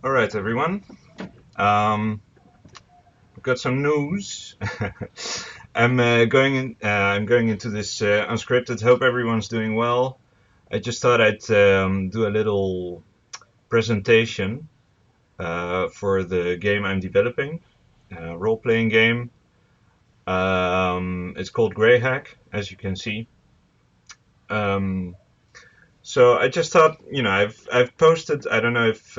All right, everyone. Um, I've got some news. I'm going into this unscripted. Hope everyone's doing well. I just thought I'd do a little presentation for the game I'm developing, role-playing game. It's called Greyhack, as you can see. Um, so I just thought, I've posted. I don't know if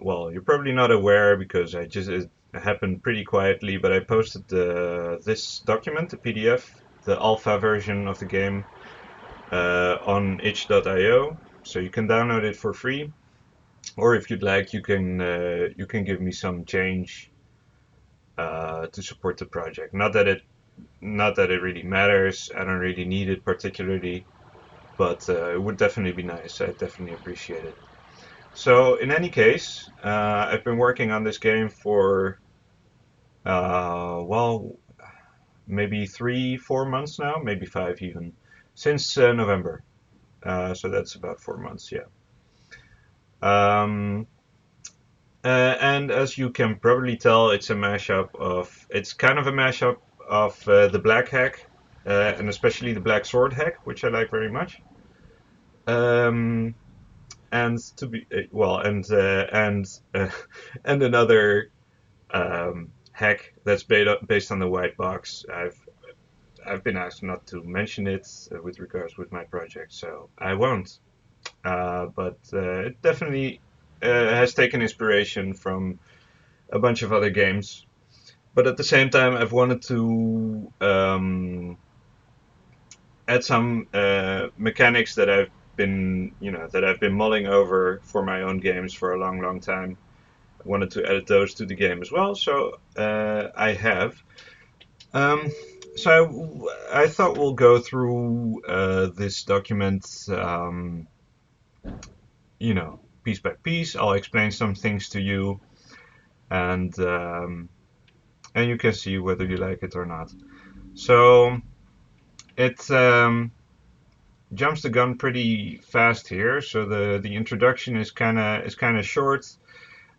well, you're probably not aware because it happened pretty quietly, but I posted this document, the PDF, the alpha version of the game, on itch.io, so you can download it for free. Or if you'd like, you can give me some change to support the project. Not that it really matters. I don't really need it particularly, but it would definitely be nice. I definitely appreciate it. So in any case, I've been working on this game for well, maybe 3, 4 months now, maybe five even, since November. So that's about 4 months, yeah. Um, and as you can probably tell, it's kind of a mashup of the Black Hack, and especially the Black Sword Hack, which I like very much. Um, and to be well, and and another hack that's based on the white box. I've been asked not to mention it with regards with my project, so I won't. But it definitely has taken inspiration from a bunch of other games. But at the same time, I've wanted to add some mechanics that I've been mulling over for my own games for a long, long time. I wanted to add those to the game as well, so I have. Um, so I thought we'll go through this document, piece by piece. I'll explain some things to you, and and you can see whether you like it or not. So it jumps the gun pretty fast here. So the introduction is kind of short.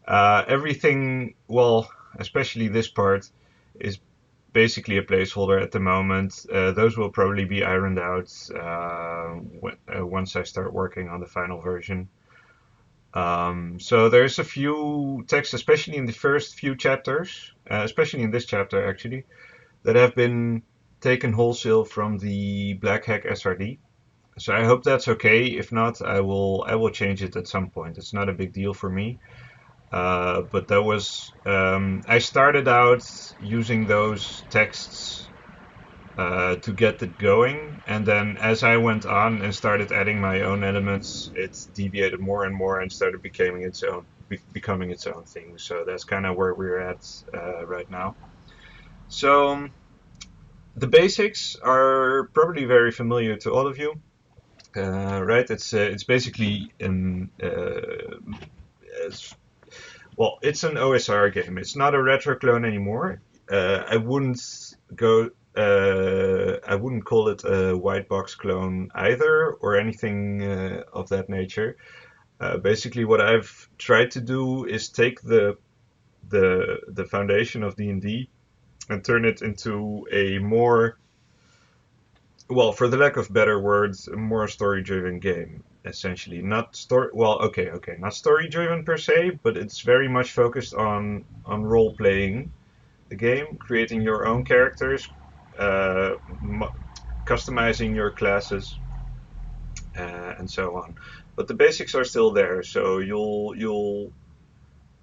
Everything, well, especially this part, is basically a placeholder at the moment. Those will probably be ironed out once I start working on the final version. So there's a few texts, especially in the first few chapters, especially in this chapter actually, that have been taken wholesale from the Black Hack SRD. So I hope that's okay. If not, I will change it at some point. It's not a big deal for me. But that was I started out using those texts to get it going, and then as I went on and started adding my own elements, it deviated more and more and started becoming its own thing. So that's kind of where we're at right now. So the basics are probably very familiar to all of you, right? It's basically it's, well, it's an OSR game. It's not a retro clone anymore. I wouldn't go. I wouldn't call it a white box clone either, or anything of that nature. Basically, what I've tried to do is take the foundation of D&D and turn it into a more, well, for the lack of better words, a more story-driven game. Essentially, not story. Well, okay, not story-driven per se, but it's very much focused on role-playing the game, creating your own characters, uh, customizing your classes, and so on. But the basics are still there, so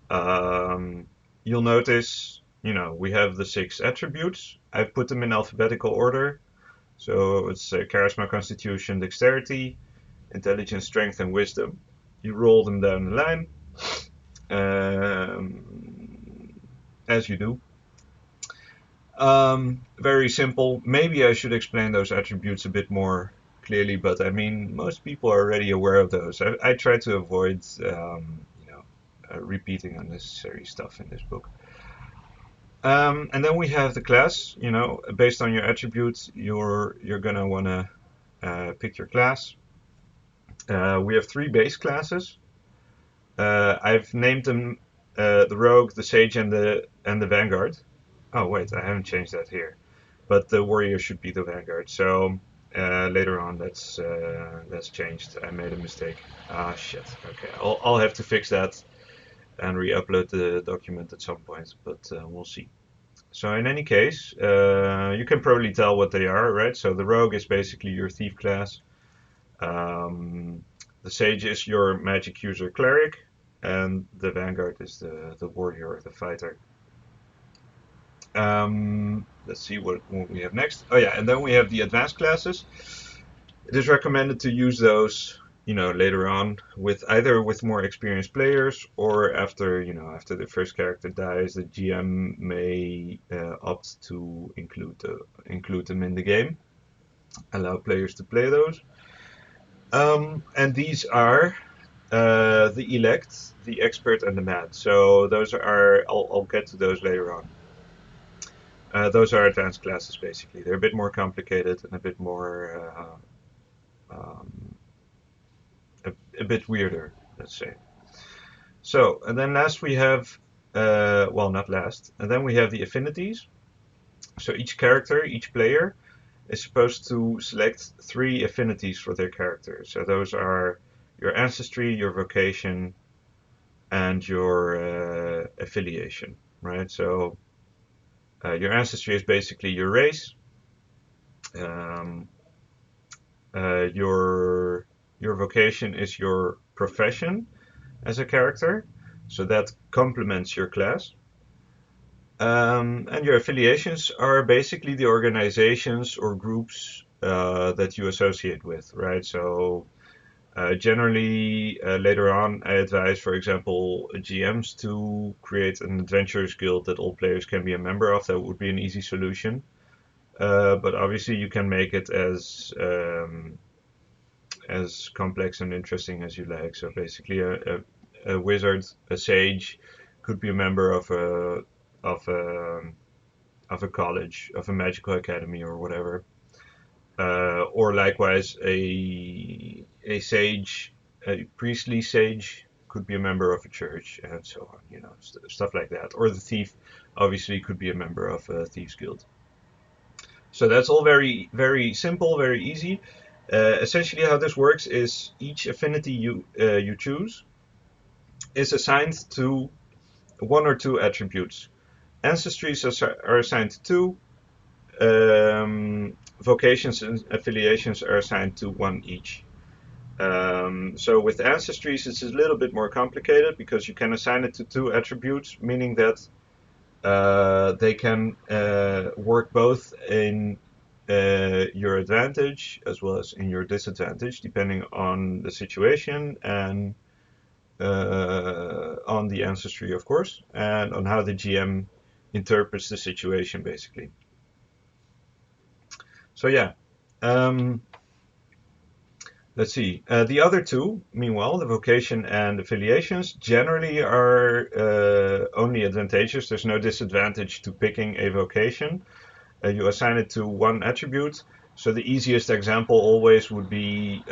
um, you'll notice, we have the 6 attributes. I've put them in alphabetical order. So it's charisma, constitution, dexterity, intelligence, strength, and wisdom. You roll them down the line, um, as you do. Very simple. Maybe I should explain those attributes a bit more clearly, but I mean, most people are already aware of those. I try to avoid, repeating unnecessary stuff in this book. And then we have the class. Based on your attributes, you're gonna wanna pick your class. We have 3 base classes. I've named them the Rogue, the Sage, and the Vanguard. Oh wait, I haven't changed that here. But the Warrior should be the Vanguard. So later on, that's changed. I made a mistake. Ah shit. Okay, I'll have to fix that and re-upload the document at some point. But we'll see. So in any case, you can probably tell what they are, right? So the Rogue is basically your Thief class. The Sage is your Magic User Cleric, and the Vanguard is the Warrior or the Fighter. Let's see what we have next. Oh yeah, and then we have the advanced classes. It is recommended to use those, later on with either with more experienced players or after the first character dies, the GM may opt to include them in the game, allow players to play those. And these are the Elect, the Expert, and the Mad. So those are, I'll get to those later on. Those are advanced classes, basically. They're a bit more complicated and a bit more, a bit weirder, let's say. So, and then last we have, well, not last, and then we have the affinities. So each character, each player, is supposed to select 3 affinities for their character. So those are your ancestry, your vocation, and your affiliation, right? So your ancestry is basically your race. Your vocation is your profession as a character, so that complements your class. And your affiliations are basically the organizations or groups that you associate with, right? So generally, later on, I advise, for example, GMs to create an adventurers guild that all players can be a member of. That would be an easy solution. But obviously, you can make it as complex and interesting as you like. So basically, a wizard, a sage, could be a member of a college, of a magical academy, or whatever. Or likewise, a sage, a priestly sage, could be a member of a church, and so on. Stuff like that. Or the thief, obviously, could be a member of a thieves guild. So that's all very, very simple, very easy. Essentially, how this works is each affinity you choose is assigned to 1 or 2 attributes. Ancestries are assigned to 2. Vocations and affiliations are assigned to 1 each. So with ancestries, it's a little bit more complicated because you can assign it to 2 attributes, meaning that they can work both in your advantage as well as in your disadvantage, depending on the situation and on the ancestry, of course, and on how the GM interprets the situation, basically. So yeah, let's see. The other 2, meanwhile, the vocation and affiliations, generally are only advantageous. There's no disadvantage to picking a vocation. You assign it to 1 attribute. So the easiest example always would be,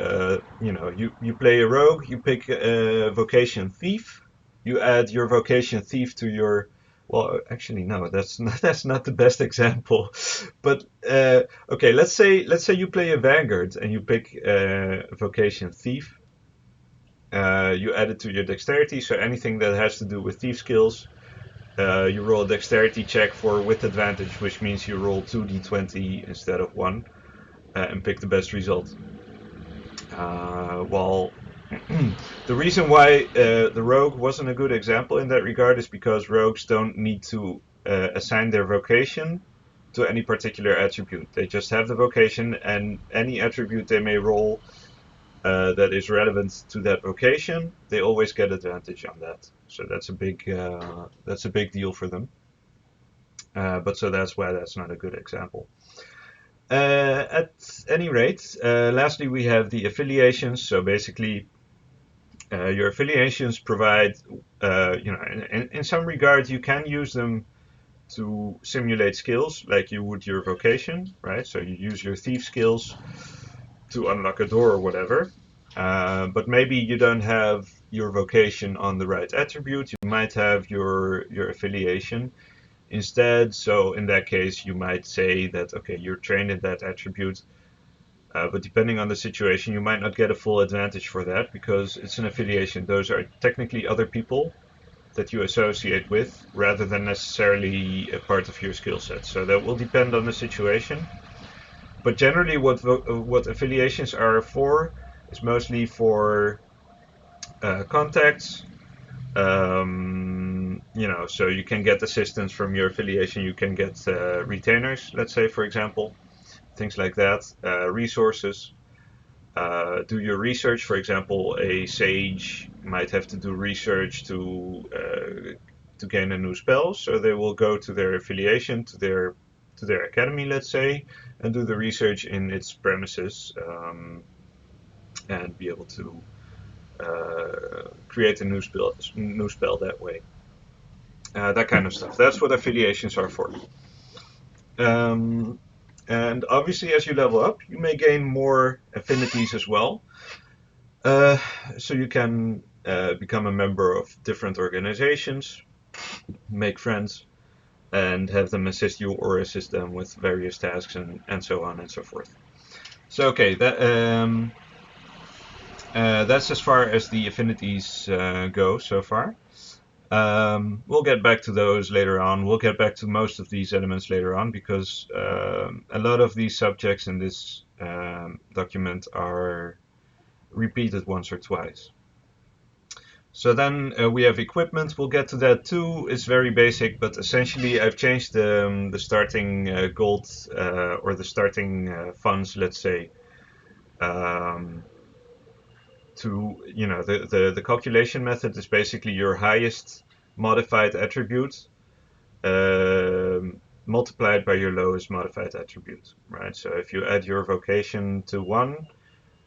you play a rogue, you pick a vocation thief, you add your vocation thief to your. Well, actually, no, that's not the best example. But okay, let's say you play a Vanguard and you pick vocation thief. You add it to your dexterity, so anything that has to do with thief skills. You roll a dexterity check with advantage, which means you roll 2d20 instead of 1, and pick the best result. Well, the reason why the rogue wasn't a good example in that regard is because rogues don't need to assign their vocation to any particular attribute. They just have the vocation, and any attribute they may roll that is relevant to that vocation, they always get advantage on that. So that's a big deal for them. But so that's why that's not a good example. At any rate, lastly we have the affiliations. So basically, your affiliations provide, in some regard you can use them to simulate skills, like you would your vocation, right? So you use your thief skills to unlock a door or whatever. But maybe you don't have your vocation on the right attribute. You might have your affiliation instead. So in that case, you might say that, okay, you're trained in that attribute, but depending on the situation, you might not get a full advantage for that because it's an affiliation. Those are technically other people that you associate with rather than necessarily a part of your skill set. So that will depend on the situation. But generally, what affiliations are for is mostly for contacts. So you can get assistance from your affiliation. You can get retainers, let's say, for example, things like that. Resources. Do your research. For example, a sage might have to do research to gain a new spell, so they will go to their affiliation, to their academy, let's say, and do the research in its premises, and be able to create a new spell that way. That kind of stuff. That's what affiliations are for. Um, and obviously, as you level up, you may gain more affinities as well. Uh, so you can become a member of different organizations, make friends, and have them assist you or assist them with various tasks and so on and so forth. So okay, that's as far as the affinities go so far. We'll get back to those later on. We'll get back to most of these elements later on because a lot of these subjects in this document are repeated once or twice. So then we have equipment. We'll get to that too. It's very basic, but essentially I've changed the starting gold or the starting funds, let's say, to, the calculation method is basically your highest modified attribute multiplied by your lowest modified attribute, right? So if you add your vocation to 1,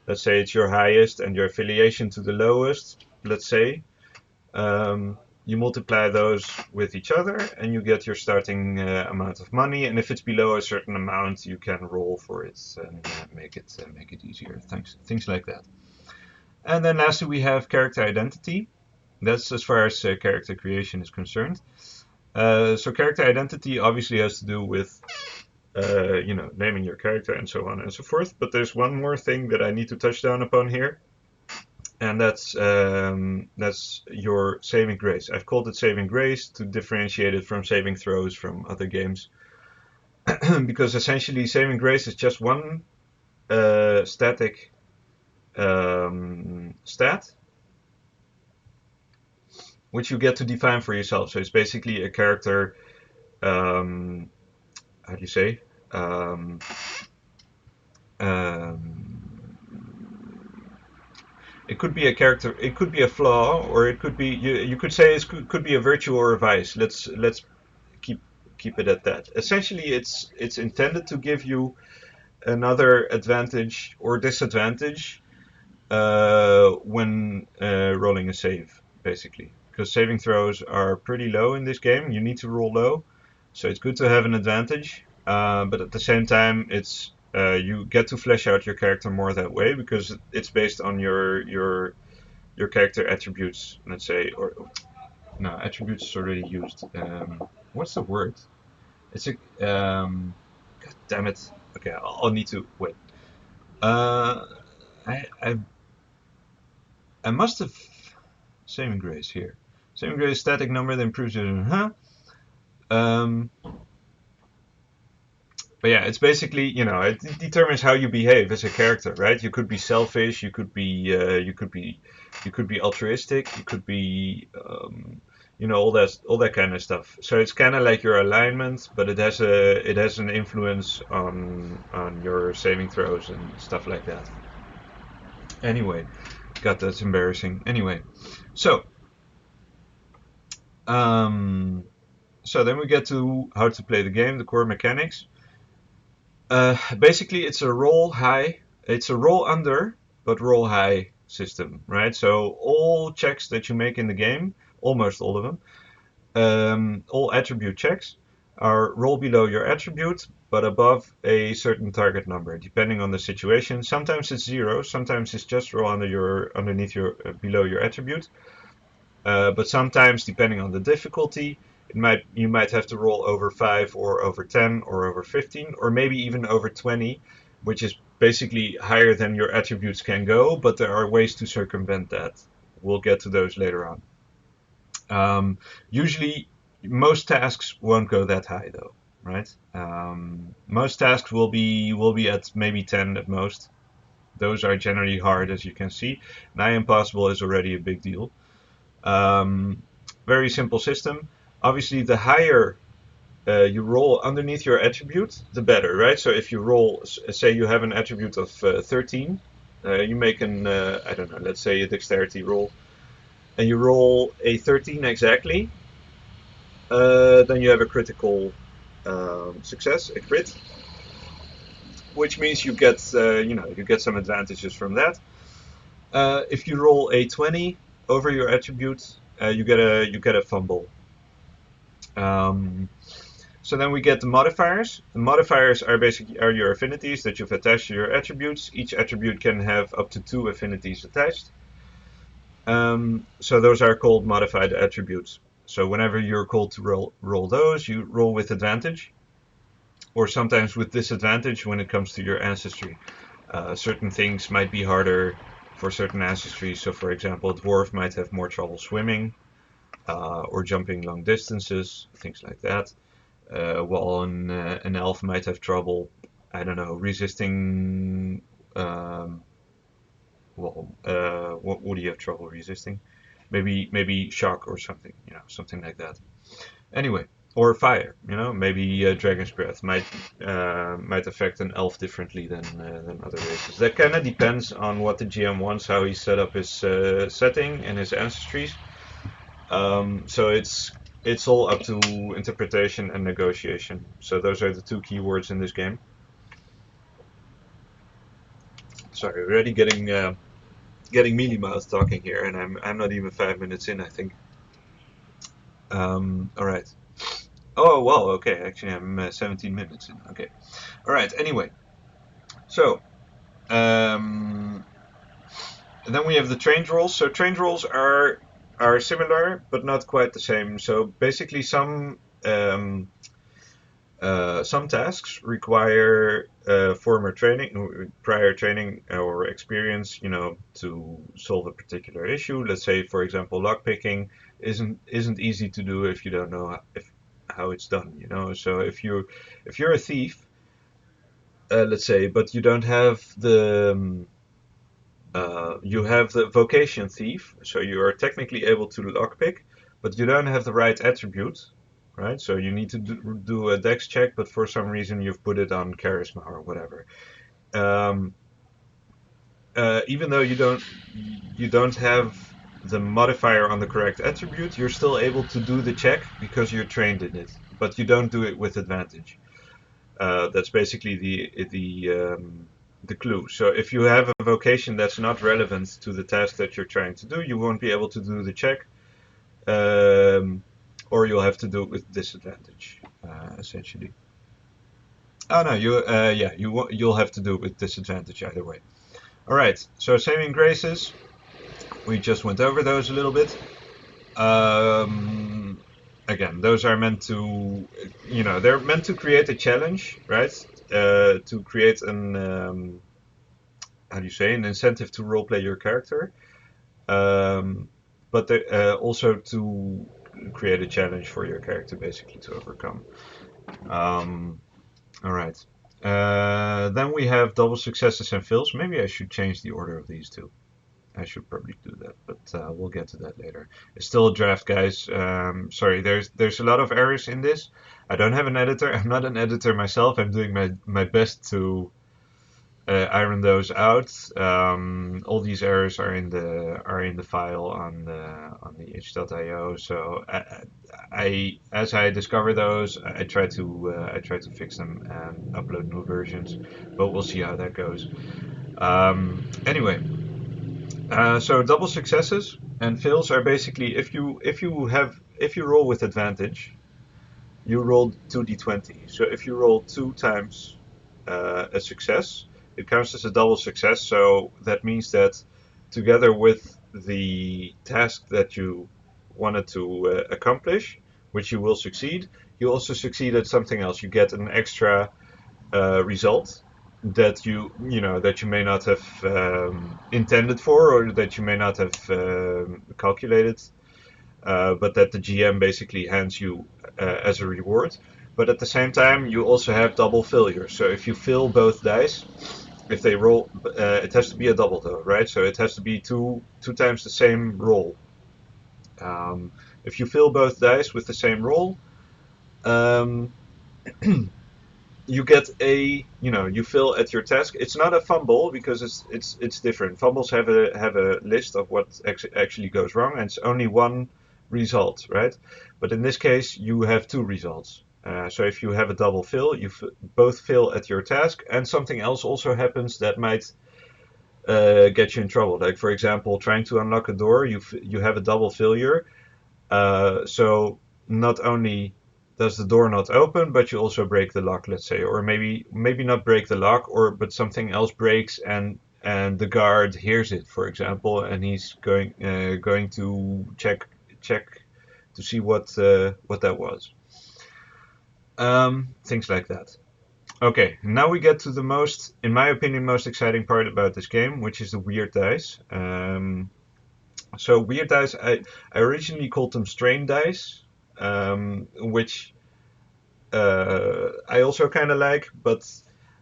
let's say it's your highest, and your affiliation to the lowest, let's say, you multiply those with each other and you get your starting amount of money, and if it's below a certain amount you can roll for it and make it easier, things like that. And then lastly we have character identity. That's as far as character creation is concerned. So character identity obviously has to do with naming your character and so on and so forth, but there's one more thing that I need to touch down upon here, and that's your saving grace. I've called it saving grace to differentiate it from saving throws from other games, because essentially saving grace is just one static stat which you get to define for yourself. So it's basically a character, how do you say? It could be a character, it could be a flaw, or it could be, you could say it could be a virtue or a vice. Let's keep it at that. Essentially, it's intended to give you another advantage or disadvantage when rolling a save, basically. Because saving throws are pretty low in this game. You need to roll low, so it's good to have an advantage. But at the same time, it's you get to flesh out your character more that way because it's based on your character attributes. Let's say, or no, attributes is already used. What's the word? It's a God damn it. Okay, I'll need to wait. Uh, I must have saving grace here. Saving grace static number that improves it. But yeah, it's basically, it determines how you behave as a character, right? You could be selfish, you could be altruistic, you could be all that kind of stuff. So it's kind of like your alignment, but it has an influence on your saving throws and stuff like that. Anyway, God, that's embarrassing. Anyway, so then we get to how to play the game, the core mechanics. Basically, it's a roll under, but roll high system, right? So all checks that you make in the game, almost all of them, all attribute checks, are roll below your attribute, but above a certain target number, depending on the situation. Sometimes it's 0, sometimes it's just roll underneath your below your attribute. But sometimes, depending on the difficulty, you might have to roll over 5 or over 10 or over 15 or maybe even over 20, which is basically higher than your attributes can go, but there are ways to circumvent that. We'll get to those later on. Usually, most tasks won't go that high though, right? Most tasks will be at maybe 10 at most. Those are generally hard, as you can see. Nigh impossible is already a big deal. Um, Very simple system. Obviously, the higher you roll underneath your attribute, the better, right? So if you roll, say you have an attribute of 13, you make I don't know, let's say a dexterity roll, and you roll a 13 exactly, then you have a critical success, a crit, which means you get some advantages from that. If you roll a 20 over your attribute, you get a fumble. Um, so then we get the modifiers. The modifiers are basically your affinities that you've attached to your attributes. Each attribute can have up to 2 affinities attached. So those are called modified attributes. So whenever you're called to roll those, you roll with advantage, or sometimes with disadvantage when it comes to your ancestry. Certain things might be harder for certain ancestries. So, for example, a dwarf might have more trouble swimming or jumping long distances, things like that. While an elf might have trouble, I don't know, resisting. What do you have trouble resisting? Maybe shock or something, something like that. Anyway, or fire, maybe dragon's breath might affect an elf differently than other races. That kind of depends on what the GM wants, how he set up his setting and his ancestries. So it's all up to interpretation and negotiation. So those are the two key words in this game. Sorry, already getting mealy mouth talking here, and I'm not even 5 minutes in, I think. All right. Oh well, okay. Actually, I'm 17 minutes in. Okay. All right. Anyway, so um, then we have the trained roles. So trained roles are similar, but not quite the same. So basically, some tasks require prior training or experience, to solve a particular issue. Let's say, for example, lockpicking isn't easy to do if you don't know how it's done. So if you're a thief, let's say, but you don't have you have the vocation thief, so you are technically able to lockpick, but you don't have the right attribute, right? So you need to do a dex check, but for some reason you've put it on charisma or whatever. Um, Even though you don't have the modifier on the correct attribute, you're still able to do the check because you're trained in it, but you don't do it with advantage. That's basically the clue. So if you have a vocation that's not relevant to the task that you're trying to do, you won't be able to do the check, or you'll have to do it with disadvantage, essentially. Oh no, you'll have to do it with disadvantage either way. All right. So saving graces, we just went over those a little bit. Again, those are meant to, they're meant to create a challenge, right? To create how do you say, an incentive to roleplay your character, but also to create a challenge for your character, basically to overcome. All right. Then we have double successes and fails. Maybe I should change the order of these two. I should probably do that, but we'll get to that later. It's still a draft, guys. Sorry, there's a lot of errors in this. I don't have an editor. I'm not an editor myself. I'm doing my best to iron those out. All these errors are in the file on the itch.io. So as I discover those, I try to fix them and upload new versions. But we'll see how that goes. Anyway. So double successes and fails are basically if you roll with advantage, you roll 2d20. So if you roll 2 times a success, it counts as a double success. So that means that together with the task that you wanted to accomplish, which you will succeed, you also succeed at something else. You get an extra result that you may not have intended for, or that you may not have calculated, but that the GM basically hands you as a reward. But at the same time, you also have double failure. So if you fail both dice, if they roll, it has to be a double though, right? So it has to be two times the same roll. If you fail both dice with the same roll, um, you get you fail at your task. It's not a fumble because it's different. Fumbles have a list of what actually goes wrong, and it's only one result, right? But in this case, you have two results. So if you have a double fail, you both fail at your task, and something else also happens that might get you in trouble. Like for example, trying to unlock a door, you have a double failure, so not only does the door not open, but you also break the lock, let's say, or maybe not break the lock, but something else breaks, and the guard hears it, for example, and he's going to check to see what that was. Things like that. Okay, now we get to the most, in my opinion, most exciting part about this game, which is the weird dice. So weird dice, I originally called them strain dice, which I also kind of like, but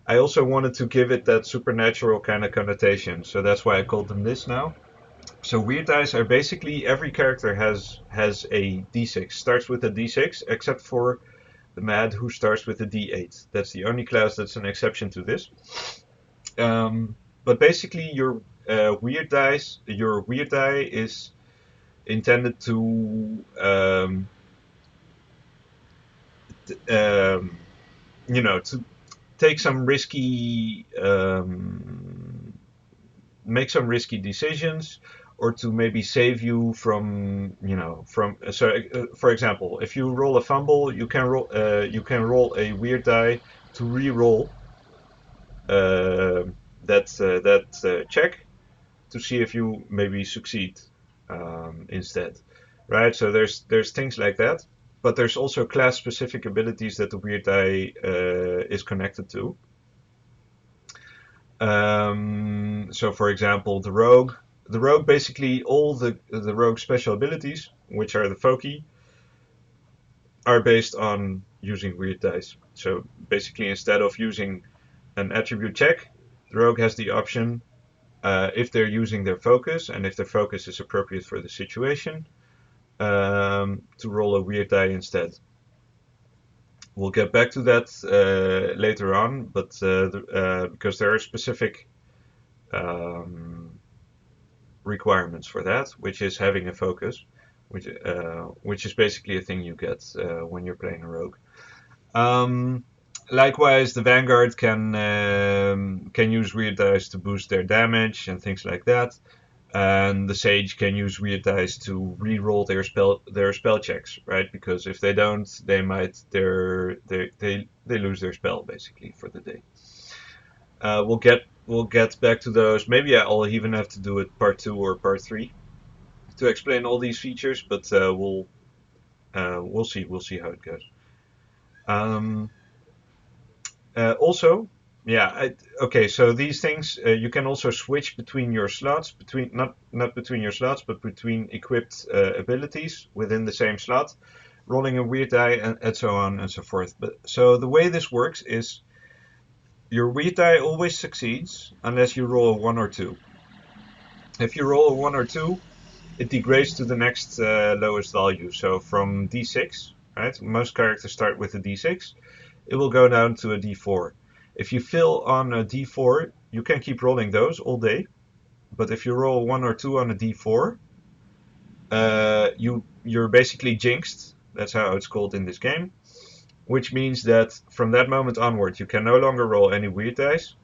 I also wanted to give it that supernatural kind of connotation, so that's why I called them this now. So weird dice are basically every character has a d6, starts with a d6, except for the Mad, who starts with a d8. That's the only class that's an exception to this. But basically, your weird die is intended to um, to take some risky make some risky decisions, or to maybe save you from for example, if you roll a fumble, you can roll a weird die to re-roll uh, that check to see if you maybe succeed instead, right? So there's things like that, but there's also class-specific abilities that the weird die is connected to. So, for example, the rogue basically all the rogue special abilities, which are the foci, are based on using weird dice. So basically, instead of using an attribute check, the rogue has the option, if they're using their focus and if their focus is appropriate for the situation, to roll a weird die instead. We'll get back to that later on, but because there are specific um, requirements for that, which is having a focus, which is basically a thing you get when you're playing a rogue. Um, Likewise, the Vanguard can use weird dice to boost their damage and things like that. And the Sage can use weird dice to re-roll their spell checks, right? Because if they don't, they lose their spell basically for the day. We'll get back to those. Maybe I'll even have to do it part 2 or part 3 to explain all these features, but we'll see how it goes. Um, Also, yeah, okay. So these things, you can also switch between your slots, between not between your slots, but between equipped abilities within the same slot, rolling a weird die, and so on and so forth. But so the way this works is your weird die always succeeds unless you roll a 1 or 2. If you roll a 1 or 2, it degrades to the next lowest value. So from d6, right? Most characters start with a d6. It will go down to a d4. If you fail on a d4, you can keep rolling those all day. But if you roll 1 or 2 on a d4, you're basically jinxed. That's how it's called in this game. Which means that from that moment onward, you can no longer roll any weird dice,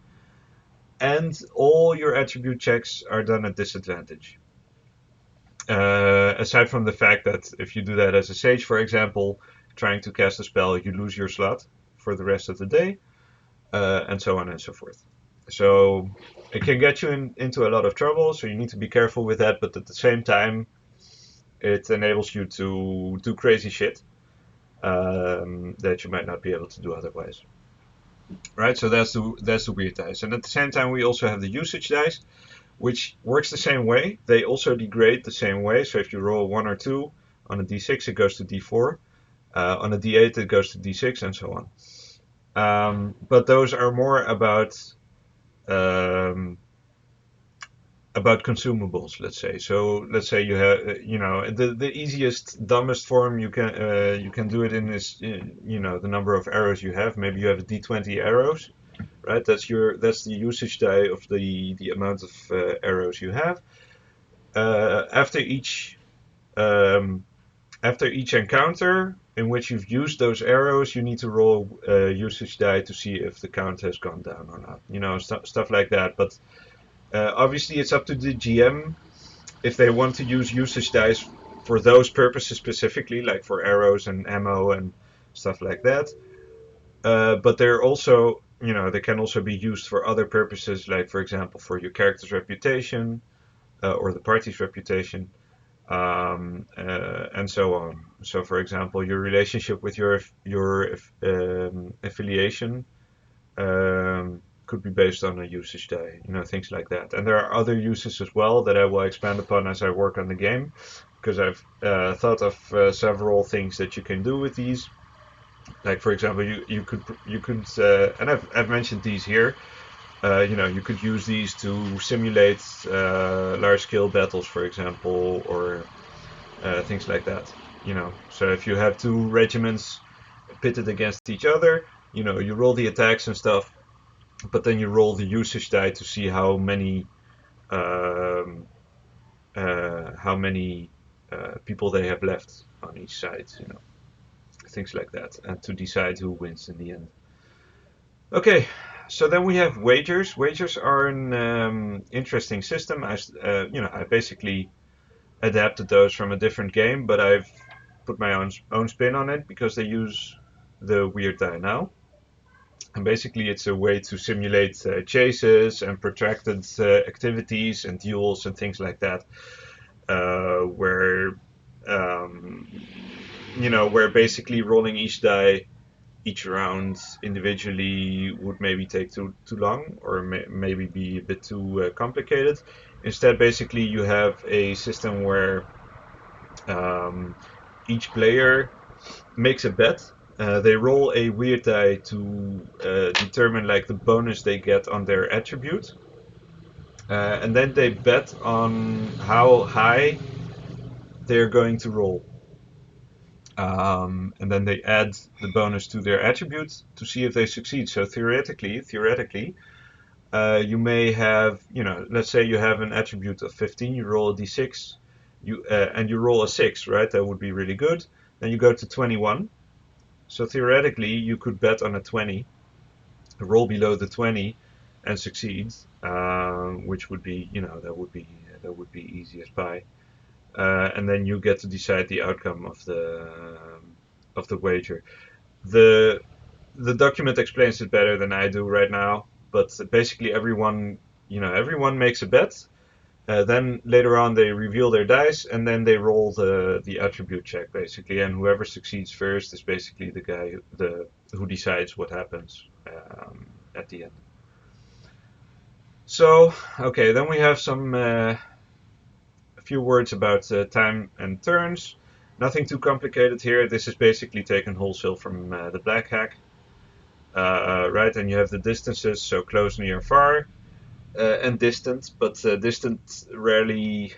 and all your attribute checks are done at disadvantage. Aside from the fact that if you do that as a sage, for example, trying to cast a spell, you lose your slot for the rest of the day, and so on and so forth. So it can get you into a lot of trouble, so you need to be careful with that, but at the same time, it enables you to do crazy shit that you might not be able to do otherwise. Right, so that's the weird dice. And at the same time, we also have the usage dice, which works the same way. They also degrade the same way. So if you roll 1 or 2 on a d6, it goes to d4. On a d8, it goes to d6, and so on. But those are more um, about consumables, let's say. So let's say you have, the easiest, dumbest form you can do it in is, the number of arrows you have. Maybe you have a d20 arrows, right? That's the usage die of the amount of arrows you have. After each encounter in which you've used those arrows, you need to roll a usage die to see if the count has gone down or not. Stuff like that. But obviously, it's up to the GM if they want to use usage dice for those purposes specifically, like for arrows and ammo and stuff like that. But they're also, they can also be used for other purposes, like for example, for your character's reputation or the party's reputation, and so on. So, for example, your relationship with your affiliation could be based on a usage die, things like that. And there are other uses as well that I will expand upon as I work on the game, because I've thought of several things that you can do with these. Like for example, you could and I've mentioned these here. You could use these to simulate large-scale battles, for example, or things like that. So if you have two regiments pitted against each other, you roll the attacks and stuff, but then you roll the usage die to see how many people they have left on each side. Things like that, and to decide who wins in the end. Okay, so then we have wagers. Wagers are an interesting system. I basically adapted those from a different game, but I've put my own spin on it because they use the weird die now. And basically, it's a way to simulate chases and protracted activities and duels and things like that, where basically rolling each die each round individually would maybe take too long, or maybe be a bit too complicated. Instead, basically, you have a system where each player makes a bet. They roll a weird die to determine like the bonus they get on their attribute, and then they bet on how high they're going to roll. And then they add the bonus to their attribute to see if they succeed. So theoretically, you may have, let's say you have an attribute of 15, you roll a d6, and you roll a 6, right? That would be really good. Then you go to 21. So theoretically, you could bet on a 20, roll below the 20, and succeed, which would be, that would be easy as pie. And then you get to decide the outcome of the wager. The document explains it better than I do right now, but basically everyone makes a bet. Then later on they reveal their dice, and then they roll the attribute check basically, and whoever succeeds first is basically the guy who decides what happens at the end. So okay, then we have a few words about time and turns. Nothing too complicated here. This is basically taken wholesale from the Black Hack. Right, and you have the distances, so close, near, far, and distant, but distant rarely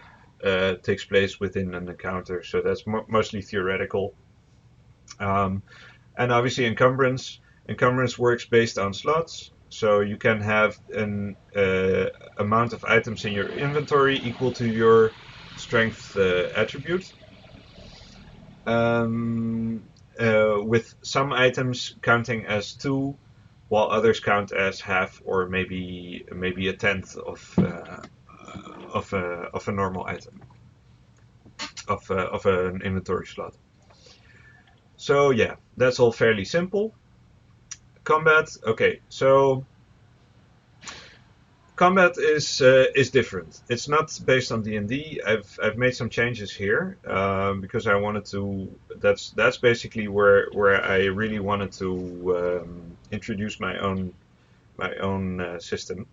takes place within an encounter, so that's mostly theoretical. And obviously encumbrance works based on slots, so you can have an amount of items in your inventory equal to your strength attribute. With some items counting as 2, while others count as half or maybe a tenth of a normal item, of an inventory slot. So yeah, that's all fairly simple. Combat, okay, so combat is different. It's not based on D&D. I've made some changes here because I wanted to. That's basically where I really wanted to introduce my own system.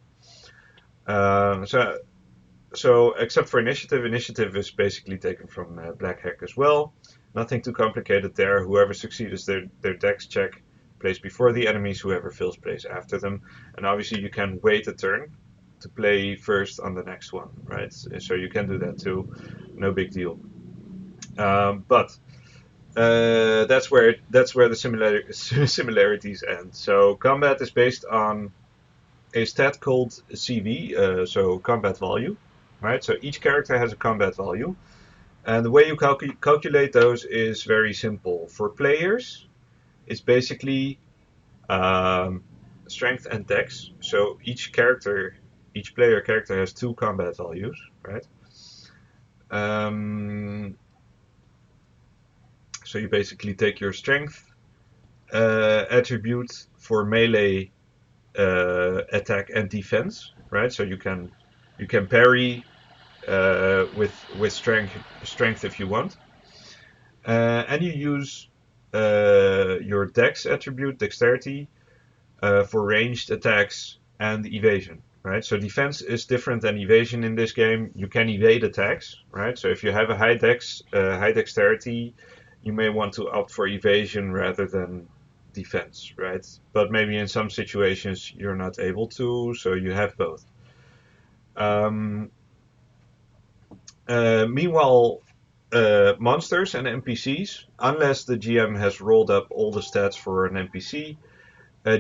So except for initiative, initiative is basically taken from Black Hack as well. Nothing too complicated there. Whoever succeeds their dex check plays before the enemies. Whoever fails plays after them. And obviously you can wait a turn to play first on the next one, right? So you can do that too. No big deal. But that's where the similarities end. So combat is based on a stat called CV, so combat value, right? So each character has a combat value, and the way you calculate those is very simple. For players, it's basically um, strength and dex. So each player character has two combat values, right? Um, so you basically take your strength attribute for melee attack and defense, right? So you can parry with strength if you want, and you use your dex attribute, dexterity, for ranged attacks and evasion. Right, so defense is different than evasion in this game. You can evade attacks, right? So if you have a high dexterity, you may want to opt for evasion rather than defense, right? But maybe in some situations you're not able to, so you have both. Um, Meanwhile, monsters and NPCs, unless the GM has rolled up all the stats for an NPC,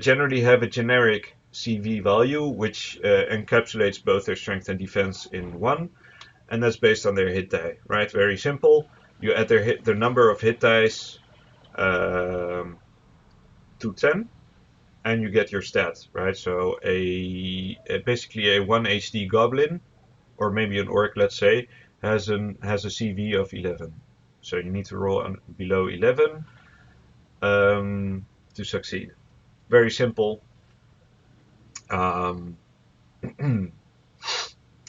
generally have a generic CV value, which encapsulates both their strength and defense in one, and that's based on their hit die, right? Very simple. You add their number of hit dice um, to 10, and you get your stat, right? So basically a 1 HD goblin, or maybe an orc, let's say, has a CV of 11. So you need to roll below 11 to succeed. Very simple. Um,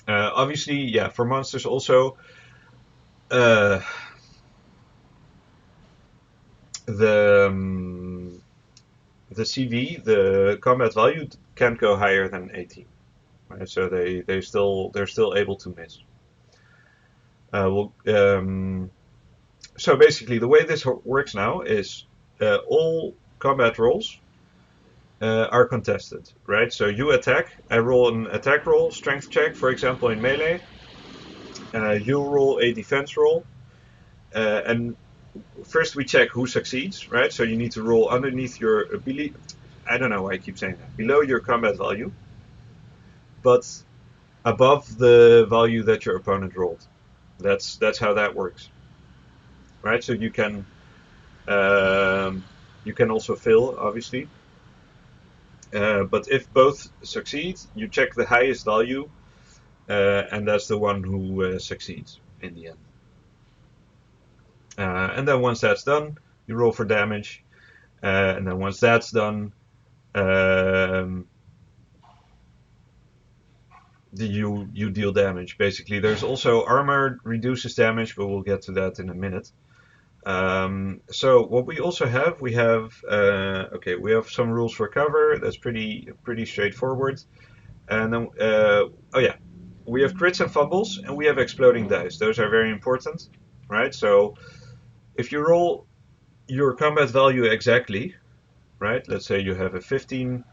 Obviously, yeah, for monsters also, uh, the the CV, the combat value, can't go higher than 18. Right? So they're still able to miss. Well, so basically, the way this works now is all combat rolls are contested, right? So you attack, I roll an attack roll, strength check, for example, in melee. You roll a defense roll, and first we check who succeeds, right? So you need to roll underneath your ability. I don't know why I keep saying that. Below your combat value, but above the value that your opponent rolled. That's how that works, right? So you can also fail, obviously. But if both succeed, you check the highest value, and that's the one who succeeds in the end. And then once that's done, you roll for damage, and then once that's done, um, you deal damage. Basically, there's also armor reduces damage, but we'll get to that in a minute. So what we also have, we have we have some rules for cover. That's pretty straightforward. And then oh yeah, we have crits and fumbles, and we have exploding dice. Those are very important, right? So if you roll your combat value exactly, right? Let's say you have a 15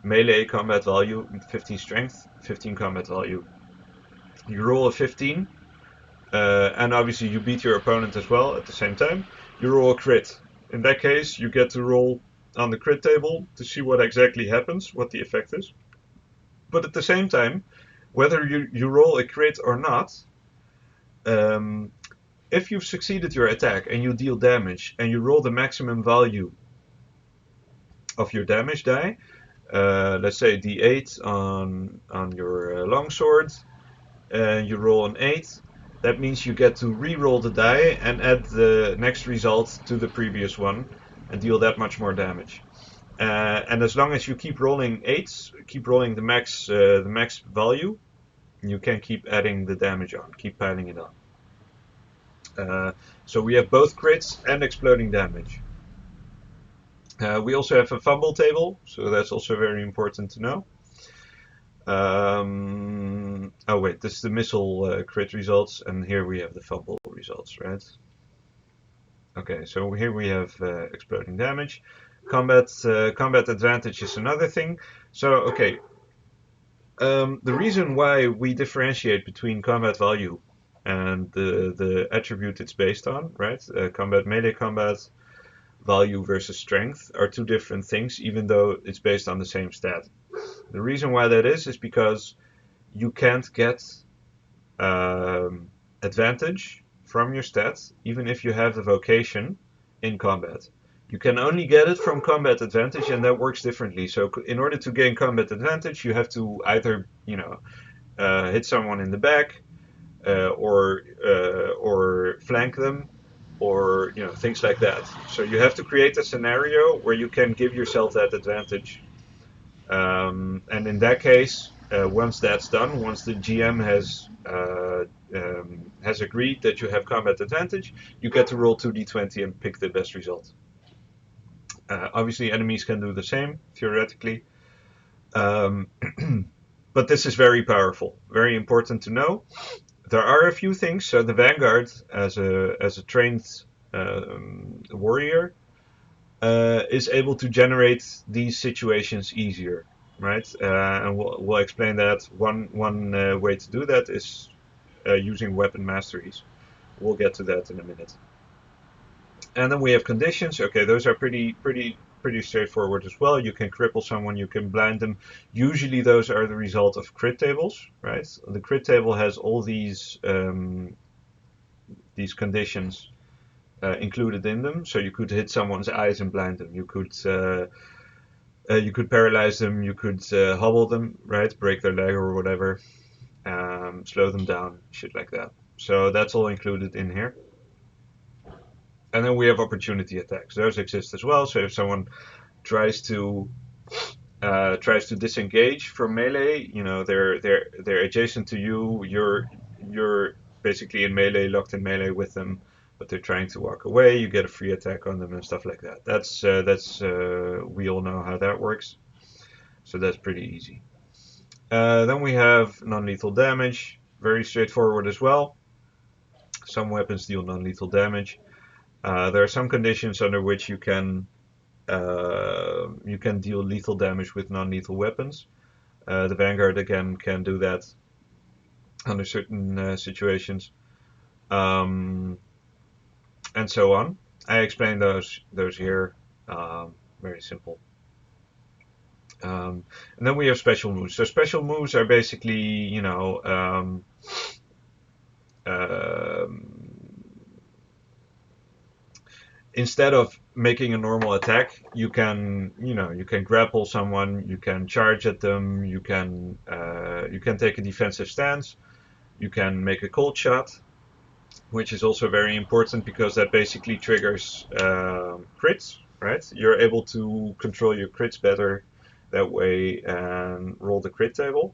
melee combat value, 15 strength, 15 combat value. You roll a 15, and obviously you beat your opponent as well at the same time. You roll a crit. In that case, you get to roll on the crit table to see what exactly happens, what the effect is. But at the same time, whether you roll a crit or not, um, if you've succeeded your attack and you deal damage and you roll the maximum value of your damage die, let's say D8 on your longsword, and you roll an 8, that means you get to re-roll the die and add the next result to the previous one and deal that much more damage. And as long as you keep rolling 8s, keep rolling the max value, you can keep adding the damage on, keep piling it on. So we have both crits and exploding damage. We also have a fumble table, so that's also very important to know. Oh wait, this is the missile crit results, and here we have the fumble results, right? Okay, so here we have exploding damage. Combat advantage is another thing. So okay, the reason why we differentiate between combat value and the attribute it's based on, right? Combat melee combat value versus strength are two different things, even though it's based on the same stat. The reason why that is because you can't get advantage from your stats, even if you have the vocation in combat. You can only get it from combat advantage, and that works differently. So in order to gain combat advantage, you have to either, hit someone in the back, or flank them, or things like that. So you have to create a scenario where you can give yourself that advantage. And in that case, once that's done, once the GM has agreed that you have combat advantage, you get to roll 2d20 and pick the best result. Obviously, enemies can do the same, theoretically. But this is very powerful, very important to know. There are a few things. So the Vanguard, as a trained warrior, is able to generate these situations easier, right? And we'll explain that. One way to do that is using weapon masteries. We'll get to that in a minute. And then we have conditions. Okay, those are pretty straightforward as well. You can cripple someone, you can blind them. Usually those are the result of crit tables, right? The crit table has all these conditions included in them. So you could hit someone's eyes and blind them. You could paralyze them. You could hobble them, right? Break their leg or whatever. Slow them down, shit like that. So that's all included in here. And then we have opportunity attacks. Those exist as well. So if someone tries to disengage from melee, they're adjacent to you. You're basically in melee, locked in melee with them, but they're trying to walk away. You get a free attack on them and stuff like that. That's we all know how that works. So that's pretty easy. Then we have non-lethal damage. Very straightforward as well. Some weapons deal non-lethal damage. There are some conditions under which you can deal lethal damage with non-lethal weapons. The Vanguard again can do that under certain situations, and so on. I explained those here. Very simple. And then we have special moves. So special moves are basically, instead of making a normal attack, you can grapple someone, you can charge at them, you can take a defensive stance, you can make a cold shot, which is also very important because that basically triggers crits, right? You're able to control your crits better that way and roll the crit table.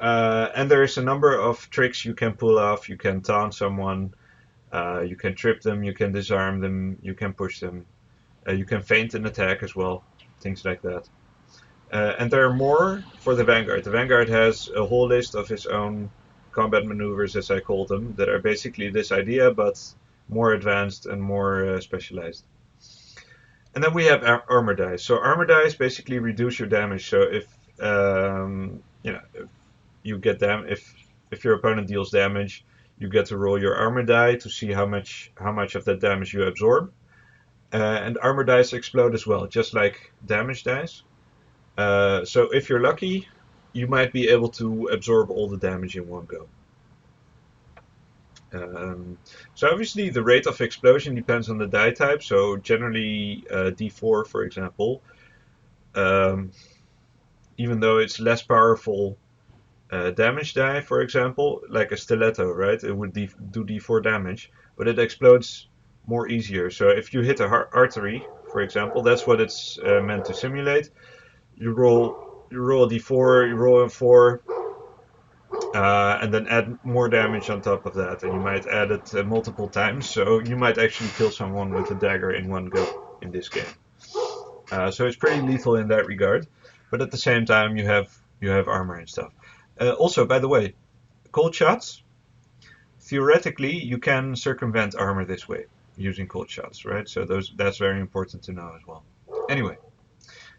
And there's a number of tricks you can pull off. You can taunt someone. You can trip them, you can disarm them, you can push them, you can feint an attack as well, things like that. And there are more for the Vanguard. The Vanguard has a whole list of his own combat maneuvers, as I call them, that are basically this idea, but more advanced and more specialized. And then we have armor dice. So armor dice basically reduce your damage. So if you get if your opponent deals damage, you get to roll your armor die to see how much of that damage you absorb. And armor dice explode as well, just like damage dice. So if you're lucky, you might be able to absorb all the damage in one go. So obviously the rate of explosion depends on the die type. So generally D4, for example, even though it's less powerful damage die, for example, like a stiletto, right? It would do d4 damage, but it explodes more easier. So if you hit a artery, for example, that's what it's meant to simulate. You roll a d4, you roll a 4, and then add more damage on top of that, and you might add it multiple times. So you might actually kill someone with a dagger in one go in this game. So it's pretty lethal in that regard, but at the same time you have armor and stuff. Also, by the way, cold shots. Theoretically, you can circumvent armor this way using cold shots, right? So that's very important to know as well. Anyway,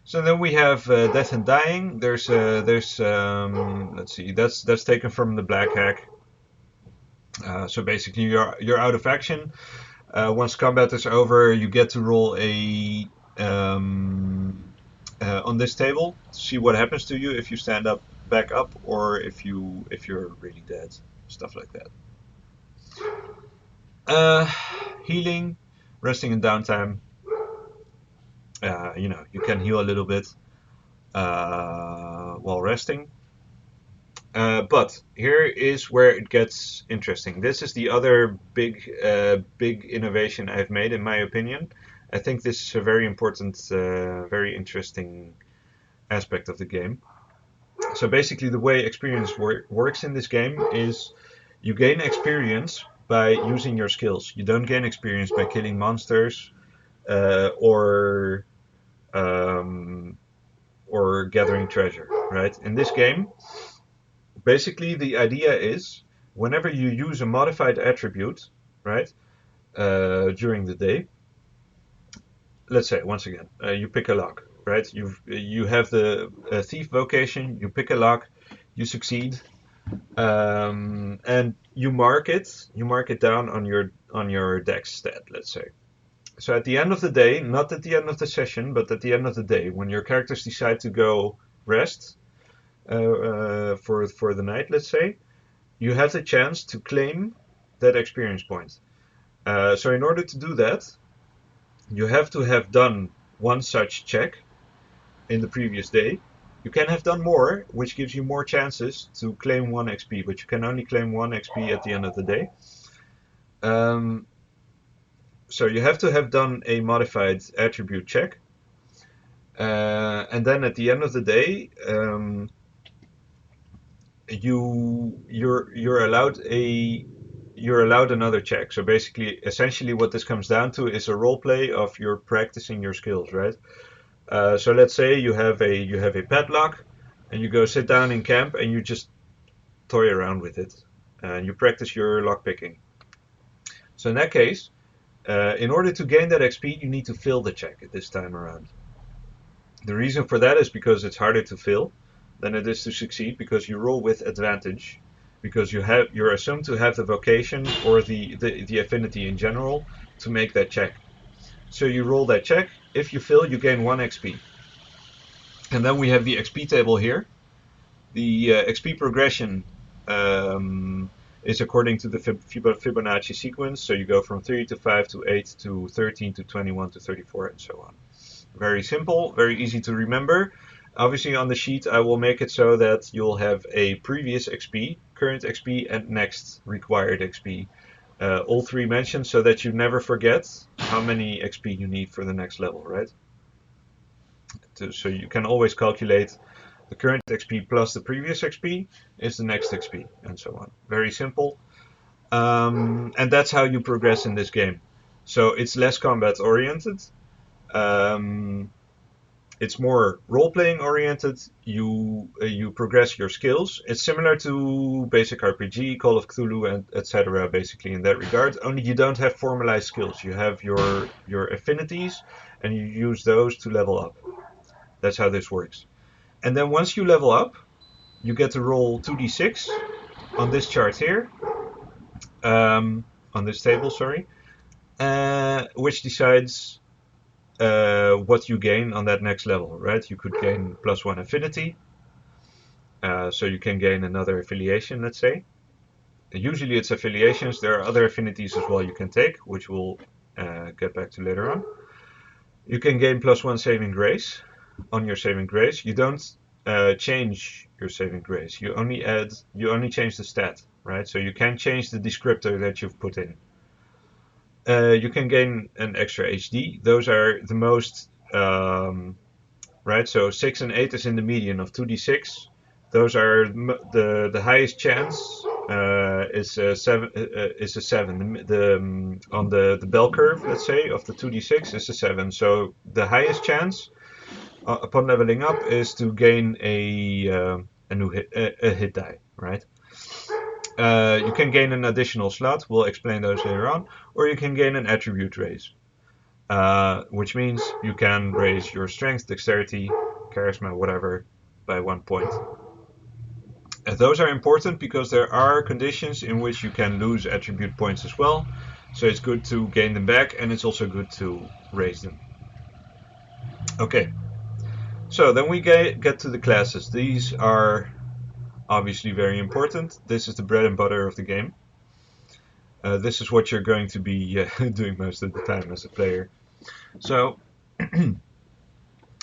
so then we have death and dying. There's let's see, that's taken from the black hack. So basically, you're out of action. Once combat is over, you get to roll a on this table to see what happens to you if you stand up, back up, or if you're really dead, stuff like that. Healing, resting and downtime. You can heal a little bit while resting. But here is where it gets interesting. This is the other big innovation I've made, in my opinion. I think this is a very important, very interesting aspect of the game. So basically, the way experience works in this game is you gain experience by using your skills. You don't gain experience by killing monsters or gathering treasure, right? In this game, basically the idea is whenever you use a modified attribute, right, during the day, let's say once again, you pick a lock, right? You have the thief vocation, you pick a lock, you succeed, and you mark it down on your dex stat, let's say. So at the end of the day, not at the end of the session, but at the end of the day, when your characters decide to go rest for the night, let's say, you have the chance to claim that experience point. So in order to do that, you have to have done one such check in the previous day. You can have done more, which gives you more chances to claim 1 XP, but you can only claim 1 XP at the end of the day. So you have to have done a modified attribute check. And then at the end of the day, you're allowed another check. So basically, essentially, what this comes down to is a role play of you're practicing your skills, right? So let's say you have a padlock, and you go sit down in camp and you just toy around with it, and you practice your lock picking. So in that case, in order to gain that XP, you need to fail the check at this time around. The reason for that is because it's harder to fail than it is to succeed, because you roll with advantage, because you're assumed to have the vocation or the affinity in general to make that check. So you roll that check. If you fail, you gain 1 XP. And then we have the XP table here. The XP progression is according to the Fibonacci sequence. So you go from 3 to 5 to 8 to 13 to 21 to 34 and so on. Very simple, very easy to remember. Obviously on the sheet I will make it so that you'll have a previous XP, current XP, and next required XP. All three mentioned so that you never forget how many XP you need for the next level, right? So you can always calculate the current XP plus the previous XP is the next XP, and so on. Very simple. And that's how you progress in this game. So it's less combat oriented. It's more role-playing oriented. You progress your skills. It's similar to basic RPG, Call of Cthulhu, and etc. Basically in that regard. Only you don't have formalized skills. You have your affinities, and you use those to level up. That's how this works. And then once you level up, you get to roll 2d6 on this chart here, on this table, sorry, which decides what you gain on that next level, right? You could gain +1 affinity, so you can gain another affiliation, let's say. Usually it's affiliations. There are other affinities as well you can take, which we'll get back to later on. You can gain +1 saving grace on your saving grace. You don't change your saving grace. You only change the stat, right? So you can't change the descriptor that you've put in. You can gain an extra HD. Those are the most, right? So 6 and 8 is in the median of 2d6. Those are the highest chance is a 7. Is a 7. On the bell curve, let's say, of the 2d6 is a 7. So the highest chance upon leveling up is to gain a new hit die, right? You can gain an additional slot. We'll explain those later on, or you can gain an attribute raise, which means you can raise your strength, dexterity, charisma, whatever, by 1 point. Those are important because there are conditions in which you can lose attribute points as well. So it's good to gain them back, and it's also good to raise them. Okay, so then we get to the classes. These are obviously very important. This is the bread and butter of the game. This is what you're going to be doing most of the time as a player. So,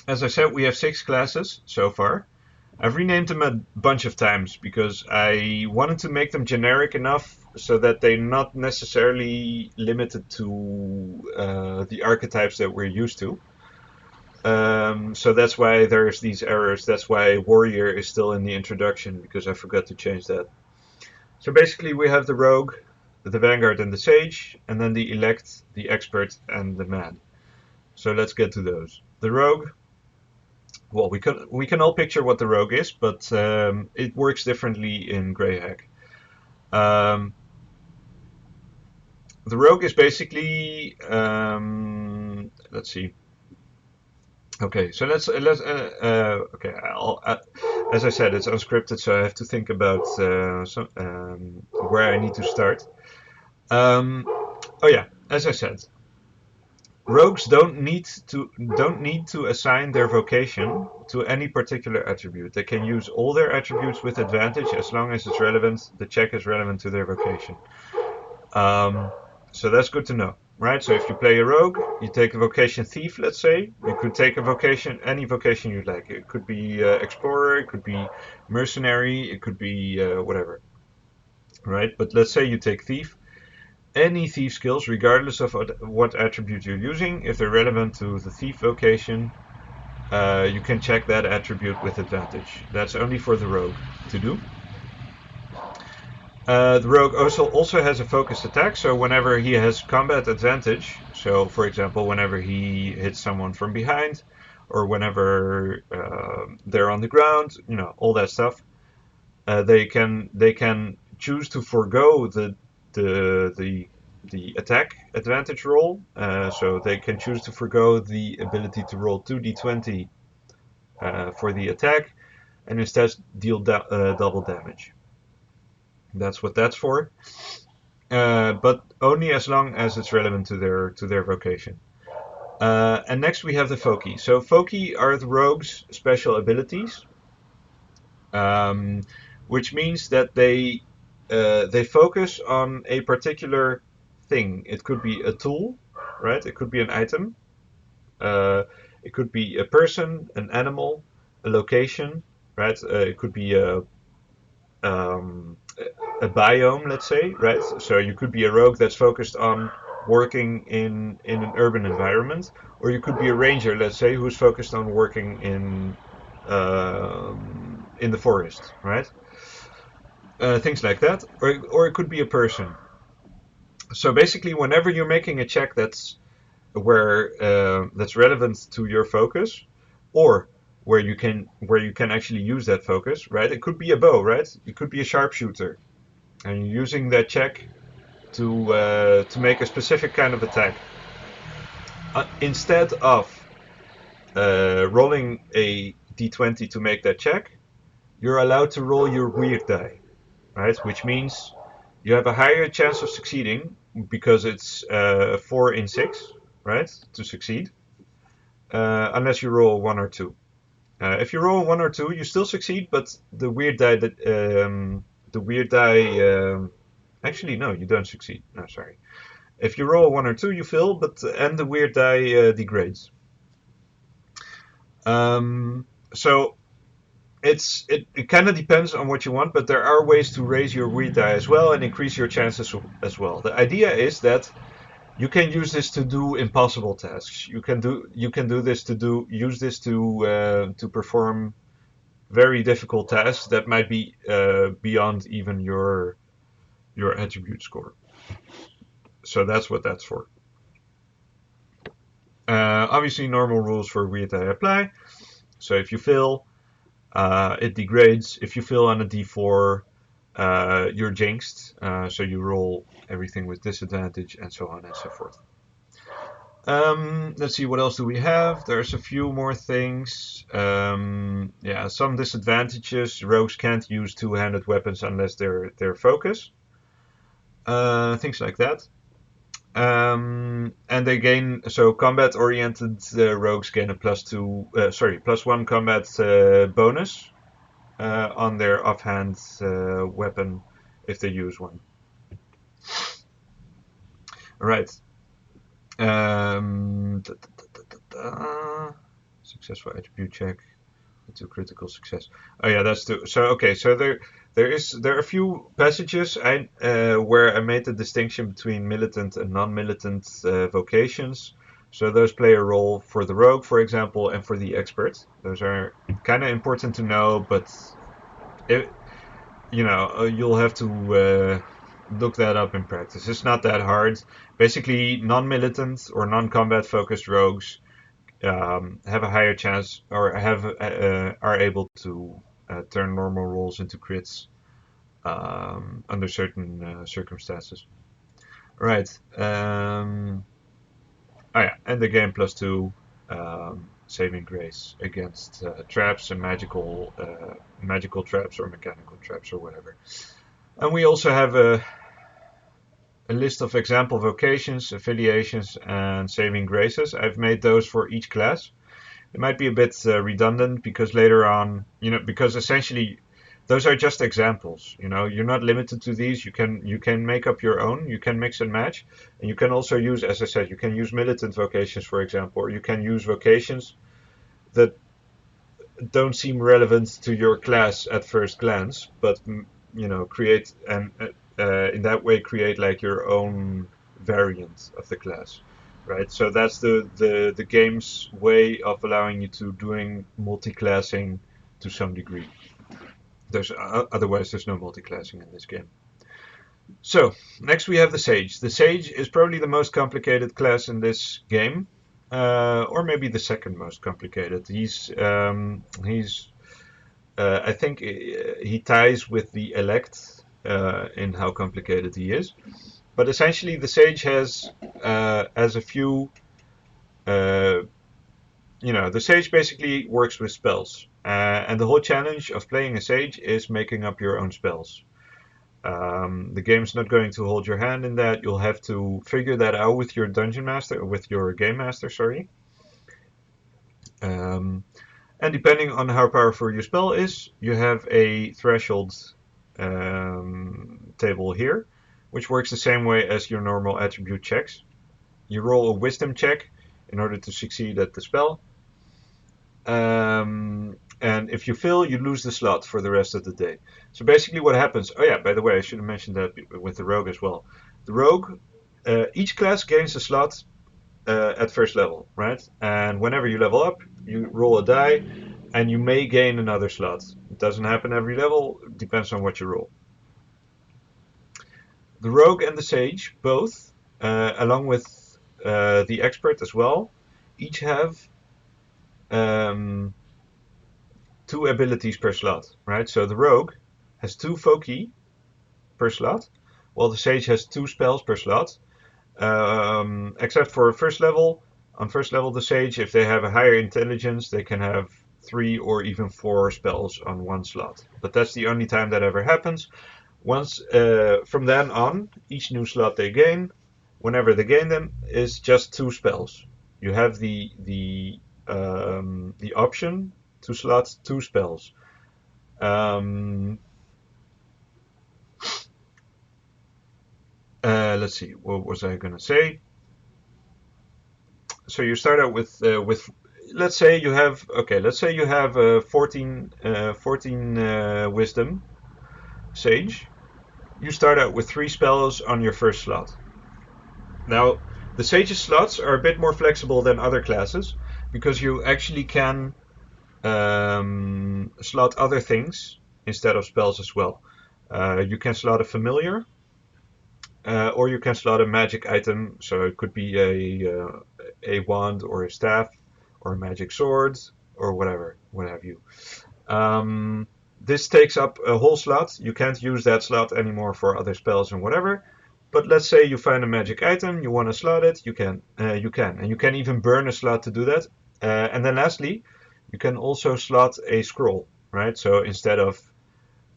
as I said, we have 6 classes so far. I've renamed them a bunch of times because I wanted to make them generic enough so that they're not necessarily limited to the archetypes that we're used to. So that's why there's these errors. That's why warrior is still in the introduction, because I forgot to change that. So basically we have the rogue, the vanguard, and the sage, and then the elect, the expert, and the man. So let's get to those. The rogue, well, we can all picture what the rogue is, but it works differently in Greyhack. The rogue is basically, let's see. Okay, so let's okay. As I said, it's unscripted, so I have to think about where I need to start. Oh yeah, as I said, rogues don't need to assign their vocation to any particular attribute. They can use all their attributes with advantage as long as it's relevant. The check is relevant to their vocation. So that's good to know, right? So if you play a rogue, you take a vocation thief, let's say. You could take a vocation, any vocation you like. It could be explorer, it could be mercenary, it could be whatever, right? But let's say you take thief. Any thief skills, regardless of what attribute you're using, if they're relevant to the thief vocation, you can check that attribute with advantage. That's only for the rogue to do. The rogue also has a focused attack, so whenever he has combat advantage, so for example, whenever he hits someone from behind, or whenever they're on the ground, you know, all that stuff, they can choose to forego the attack advantage roll. So they can choose to forego the ability to roll 2d20 for the attack, and instead deal double damage. That's what that's for, but only as long as it's relevant to their vocation. And next we have the Foci. So Foci are the rogue's special abilities, which means that they focus on a particular thing. It could be a tool, right? It could be an item. It could be a person, an animal, a location, right? It could be a biome, let's say, right? So you could be a rogue that's focused on working in an urban environment, or you could be a ranger, let's say, who's focused on working in the forest, right? Things like that, or it could be a person. So basically, whenever you're making a check that's relevant to your focus, or where you can actually use that focus, right? It could be a bow, right? It could be a sharpshooter, and you're using that check to make a specific kind of attack. Instead of rolling a d20 to make that check, you're allowed to roll your weird die, right? Which means you have a higher chance of succeeding because it's 4 in 6, right? To succeed, unless you roll 1 or 2. If you roll 1 or 2, you still succeed, but the weird die actually, no, you don't succeed. No, sorry. If you roll 1 or 2, you fail, and the weird die degrades. So it kind of depends on what you want, but there are ways to raise your weird die as well and increase your chances as well. The idea is that you can use this to do impossible tasks. You can do this to use this to perform very difficult tasks that might be beyond even your attribute score. So that's what that's for. Obviously, normal rules for weird die apply. So if you fail, it degrades. If you fail on a D4, you're jinxed. So you roll everything with disadvantage and so on and so forth. Let's see, what else do we have? There's a few more things. Yeah, some disadvantages. Rogues can't use two-handed weapons unless they're focus. Things like that. And they gain, so combat-oriented rogues gain a +1 combat bonus on their offhand weapon if they use one. All right. Successful attribute check to critical success. Oh yeah, that's two. So okay, so there are a few passages where I made the distinction between militant and non-militant vocations. So those play a role for the rogue, for example, and for the expert. Those are kind of important to know, but you'll have to look that up in practice. It's not that hard. Basically, non-militant or non-combat focused rogues have a higher chance or are able to turn normal rolls into crits under certain circumstances. Right. Oh yeah, and they gain +2 saving grace against traps and magical traps or mechanical traps or whatever. And we also have a list of example vocations, affiliations, and saving graces. I've made those for each class. It might be a bit redundant because later on, because essentially those are just examples. You're not limited to these. You can make up your own. You can mix and match, and you can also use, as I said, you can use militant vocations, for example, or you can use vocations that don't seem relevant to your class at first glance, but create and in that way create like your own variant of the class, right? So that's the game's way of allowing you to doing multi-classing to some degree. Otherwise there's no multi-classing in this game. So next we have the Sage. The Sage is probably the most complicated class in this game. Or maybe the second most complicated. I think he ties with the Elect in how complicated he is. But essentially, the Sage has a few. The Sage basically works with spells, and the whole challenge of playing a Sage is making up your own spells. The game's not going to hold your hand in that. You'll have to figure that out with your dungeon master, or with your game master, sorry. And depending on how powerful your spell is, you have a threshold table here, which works the same way as your normal attribute checks. You roll a wisdom check in order to succeed at the spell. And if you fail, you lose the slot for the rest of the day. So basically what happens, oh yeah, by the way, I should have mentioned that with the rogue as well. The rogue, each class gains a slot at first level, right? And whenever you level up, you roll a die, and you may gain another slot. It doesn't happen every level, it depends on what you roll. The rogue and the sage, both, along with the expert as well, each have 2 abilities per slot, right? So the rogue has 2 foci per slot, while the sage has 2 spells per slot. Except for first level. On first level, the sage, if they have a higher intelligence, they can have 3 or even 4 spells on 1 slot. But that's the only time that ever happens. Once from then on, each new slot they gain, whenever they gain them, is just 2 spells. You have the option to slot 2 spells. Let's see, what was I gonna say? So you start out with let's say you have, okay, let's say you have 14 wisdom sage. You start out with 3 spells on your first slot. Now, the sage's slots are a bit more flexible than other classes because you actually can slot other things instead of spells as well. You can slot a familiar, or you can slot a magic item. So it could be a wand or a staff or a magic sword or whatever, what have you. This takes up a whole slot. You can't use that slot anymore for other spells and whatever. But let's say you find a magic item, you want to slot it, you can, and you can even burn a slot to do that. And then lastly, you can also slot a scroll, right? So instead of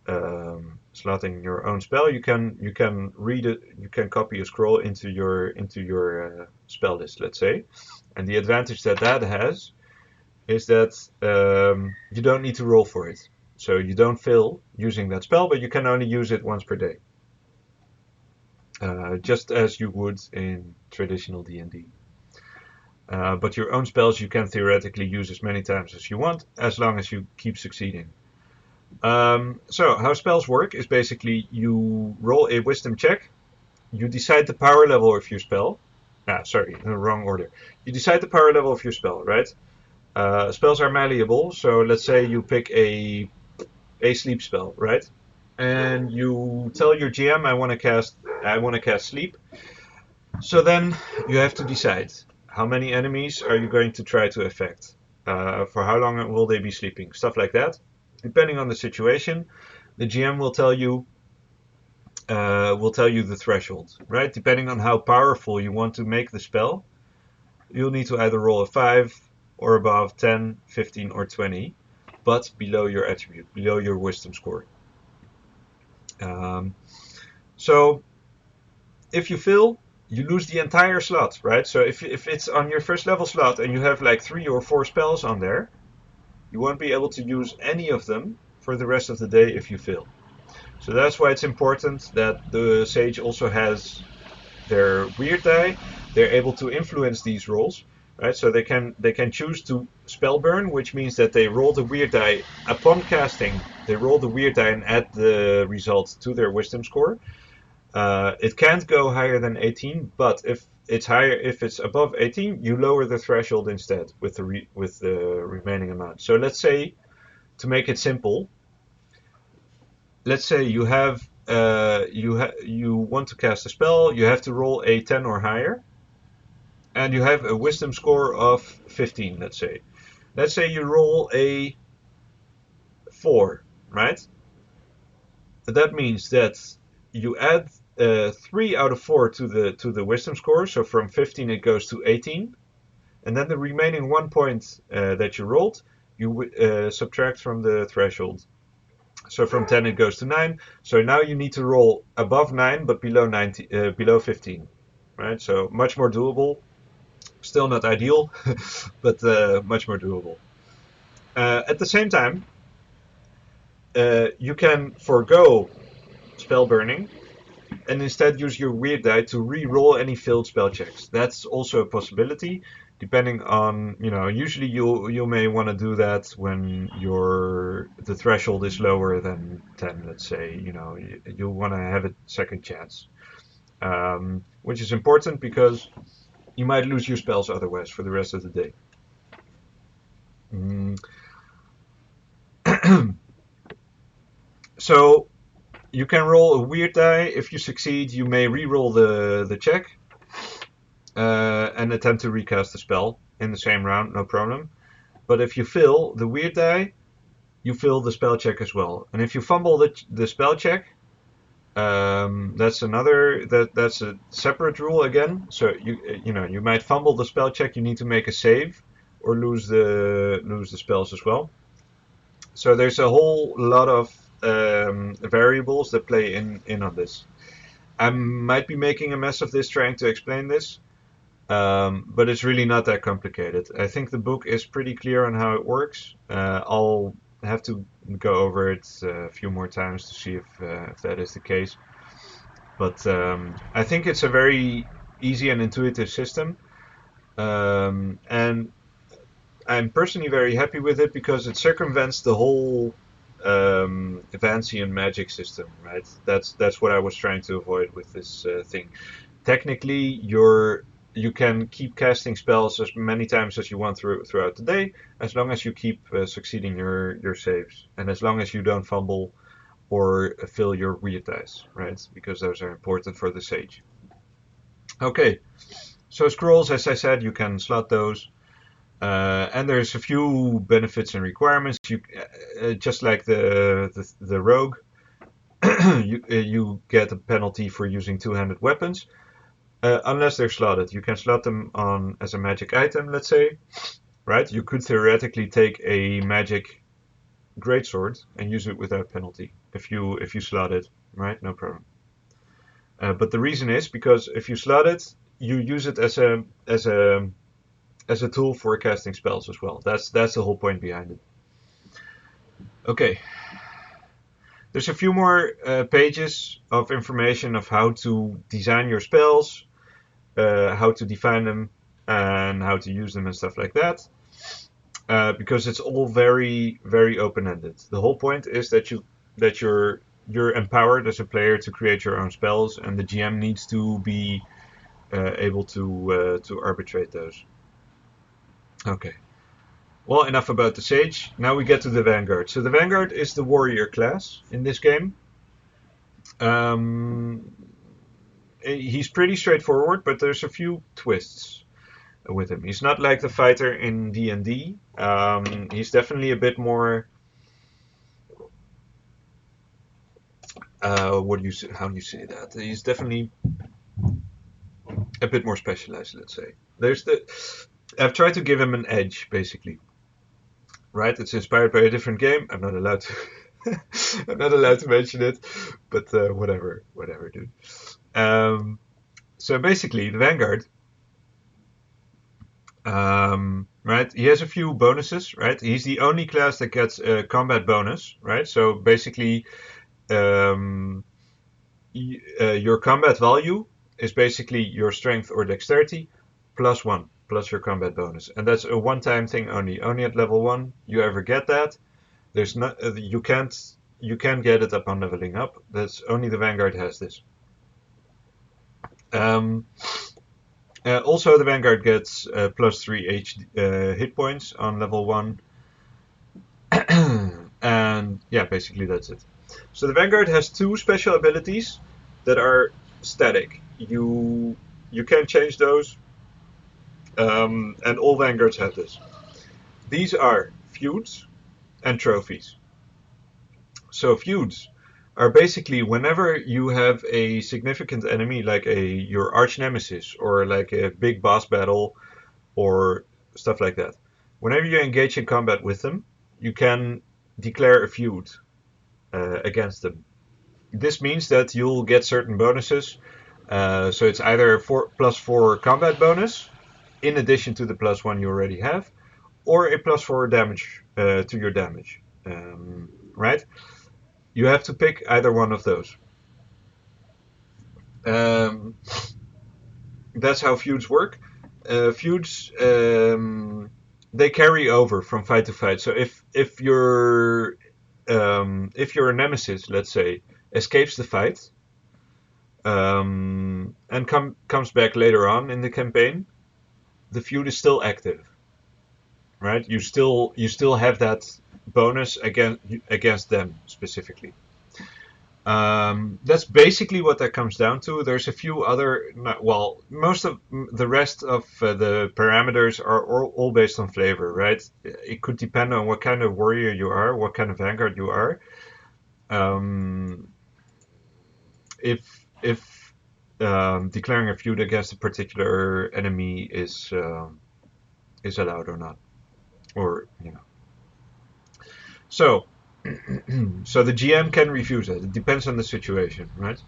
slotting your own spell, you can read it, you can copy a scroll into your spell list, let's say. And the advantage that has is that you don't need to roll for it. So you don't fail using that spell, but you can only use it once per day. Just as you would in traditional D&D. But your own spells you can theoretically use as many times as you want, as long as you keep succeeding. So how spells work is basically you roll a wisdom check, you decide the power level of your spell. Sorry, in the wrong order. You decide the power level of your spell, right? Spells are malleable, so let's say you pick a sleep spell, right? And you tell your GM, I want to cast sleep. So then you have to decide how many enemies are you going to try to affect. For how long will they be sleeping? Stuff like that. Depending on the situation, the GM will tell you the threshold, right? Depending on how powerful you want to make the spell, you'll need to either roll a 5 or above 10, 15, or 20, but below your attribute, below your wisdom score. So if you fail, you lose the entire slot, right? So if it's on your first level slot and you have like 3 or 4 spells on there, you won't be able to use any of them for the rest of the day if you fail. So that's why it's important that the sage also has their weird die. They're able to influence these rolls, right? So they can choose to spell burn, which means that they roll the weird die upon casting. They roll the weird die and add the result to their wisdom score. It can't go higher than 18, but if it's above 18, you lower the threshold instead with the remaining amount. So let's say, to make it simple, let's say you have you want to cast a spell, you have to roll a 10 or higher, and you have a wisdom score of 15. Let's say you roll a 4, right? That means that you add 3 out of 4 to the wisdom score, so from 15 it goes to 18, and then the remaining 1 point that you rolled, you subtract from the threshold. So from 10 it goes to 9. So now you need to roll above 9 but below 15, right? So much more doable. Still not ideal, but much more doable. At the same time, you can forego spell burning and instead use your weird die to re-roll any failed spell checks. That's also a possibility, depending on, usually you may want to do that when the threshold is lower than 10, let's say. You want to have a second chance, which is important because you might lose your spells otherwise for the rest of the day. So you can roll a weird die. If you succeed, you may re-roll the check and attempt to recast the spell in the same round, no problem. But if you fail the weird die, you fail the spell check as well. And if you fumble the spell check, that's a separate rule again. So you might fumble the spell check. You need to make a save or lose the spells as well. So there's a whole lot of variables that play in on this. I might be making a mess of this trying to explain this, but it's really not that complicated. I think the book is pretty clear on how it works. I'll have to go over it a few more times to see if that is the case. But I think it's a very easy and intuitive system, and I'm personally very happy with it because it circumvents the whole Vancian magic system, right? That's what I was trying to avoid with this thing. Technically, you can keep casting spells as many times as you want throughout the day, as long as you keep succeeding your saves, and as long as you don't fumble or fill your weird dice, right? Because those are important for the sage. Okay, so scrolls, as I said, you can slot those. And there's a few benefits and requirements. You just like the rogue, you get a penalty for using two-handed weapons, unless they're slotted. You can slot them on as a magic item, let's say, right? You could theoretically take a magic greatsword and use it without penalty if you slot it, right? No problem. But the reason is because if you slot it, you use it as a tool for casting spells as well. That's the whole point behind it. Okay. There's a few more pages of information of how to design your spells, how to define them, and how to use them and stuff like that. Because it's all very, very open-ended. The whole point is that you're empowered as a player to create your own spells, and the GM needs to be able to arbitrate those. Okay. Well, enough about the Sage. Now we get to the Vanguard. So the Vanguard is the warrior class in this game. He's pretty straightforward, but there's a few twists with him. He's not like the fighter in D&D. He's definitely a bit more. How do you say that? He's definitely a bit more specialized, let's say. I've tried to give him an edge, basically. Right? It's inspired by a different game. I'm not allowed to. I'm not allowed to mention it, but whatever, dude. So basically, the Vanguard. Right? He has a few bonuses. Right? He's the only class that gets a combat bonus. Right? So basically, your combat value is basically your strength or dexterity plus 1 plus your combat bonus, and that's a one-time thing only. Only at level 1 you ever get that. There's not you can't get it upon leveling up. That's only the Vanguard has this. Also, the Vanguard gets plus 3 hit points on level 1, and yeah, basically that's it. So the Vanguard has 2 special abilities that are static. You can change those. And all Vanguards have this. These are feuds and trophies. So feuds are basically whenever you have a significant enemy, like your arch nemesis or like a big boss battle or stuff like that. Whenever you engage in combat with them, you can declare a feud against them. This means that you'll get certain bonuses. So it's either a +4 combat bonus, in addition to the +1 you already have, or a +4 damage to your damage. Right? You have to pick either one of those. That's how feuds work. Feuds they carry over from fight to fight. So if your nemesis, let's say, escapes the fight and comes back later on in the campaign, the feud is still active, right? You still have that bonus against them specifically. That's basically what that comes down to. There's a few other, well, most of the rest of the parameters are all based on flavor, right? It could depend on what kind of warrior you are, what kind of Vanguard you are. If declaring a feud against a particular enemy is allowed or not, or So, so the GM can refuse it. It depends on the situation, right?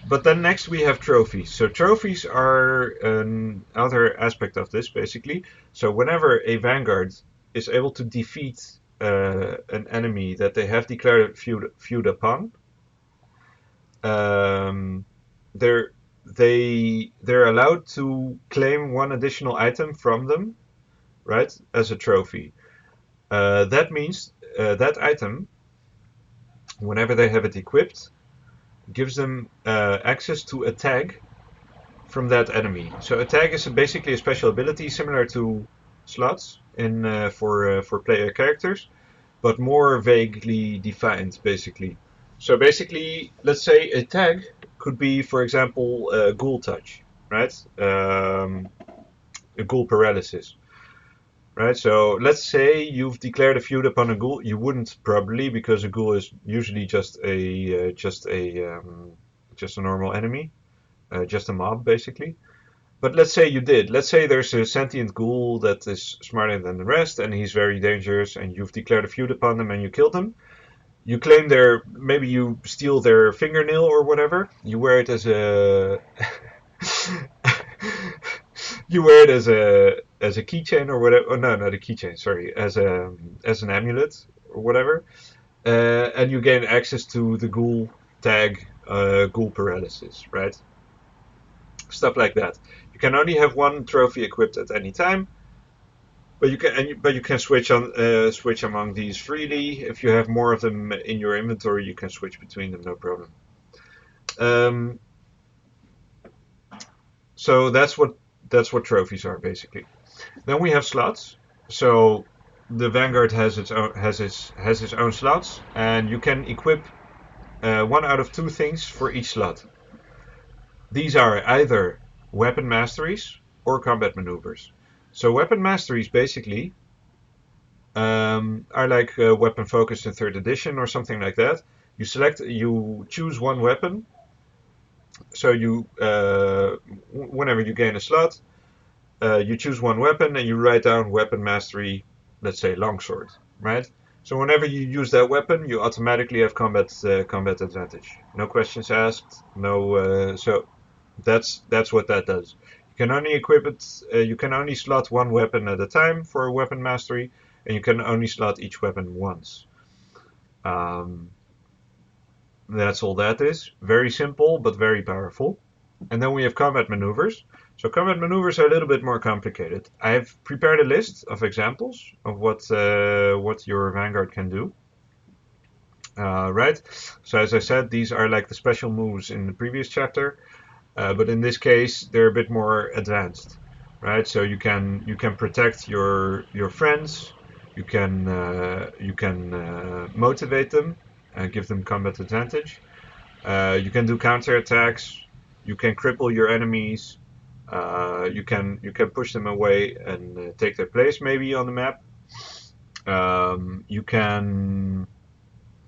But then next we have trophies. So trophies are another aspect of this, basically. So whenever a Vanguard is able to defeat an enemy that they have declared feud upon, they're allowed to claim one additional item from them, right, as a trophy. That means that item, whenever they have it equipped, gives them access to a tag from that enemy. So a tag is basically a special ability similar to slots in for player characters, but more vaguely defined, basically. So basically, let's say a tag could be, for example, ghoul touch, right? A ghoul paralysis, right? So let's say you've declared a feud upon a ghoul. You wouldn't probably, because a ghoul is usually just a normal enemy, just a mob, basically. But let's say you did. Let's say there's a sentient ghoul that is smarter than the rest, and he's very dangerous, and you've declared a feud upon them, and you killed him. You claim maybe you steal their fingernail or whatever. You wear it as a, you wear it as a keychain or whatever. Oh no, not a keychain. Sorry, as an amulet or whatever. And you gain access to the ghoul tag, ghoul paralysis, right? Stuff like that. You can only have one trophy equipped at any time, but you can switch among these freely. If you have more of them in your inventory, you can switch between them, no problem. Um, so that's what trophies are, basically. Then we have slots. So the Vanguard has its own slots, and you can equip one out of two things for each slot. These are either weapon masteries or combat maneuvers. So weapon masteries basically are like weapon focused in third edition or something like that. You choose one weapon. So whenever you gain a slot, you choose one weapon and you write down weapon mastery, let's say longsword, right? So whenever you use that weapon, you automatically have combat advantage. No questions asked. No. So that's what that does. You can only equip it. You can only slot one weapon at a time for a weapon mastery, and you can only slot each weapon once. Um, that's all that is. Very simple, but very powerful. And then we have combat maneuvers. So combat maneuvers are a little bit more complicated. I have prepared a list of examples of what your Vanguard can do. Right. So as I said, these are like the special moves in the previous chapter, but in this case they're a bit more advanced. Right. So you can protect your friends. You can motivate them, give them combat advantage. You can do counter attacks. You can cripple your enemies. You can push them away and take their place maybe on the map. You can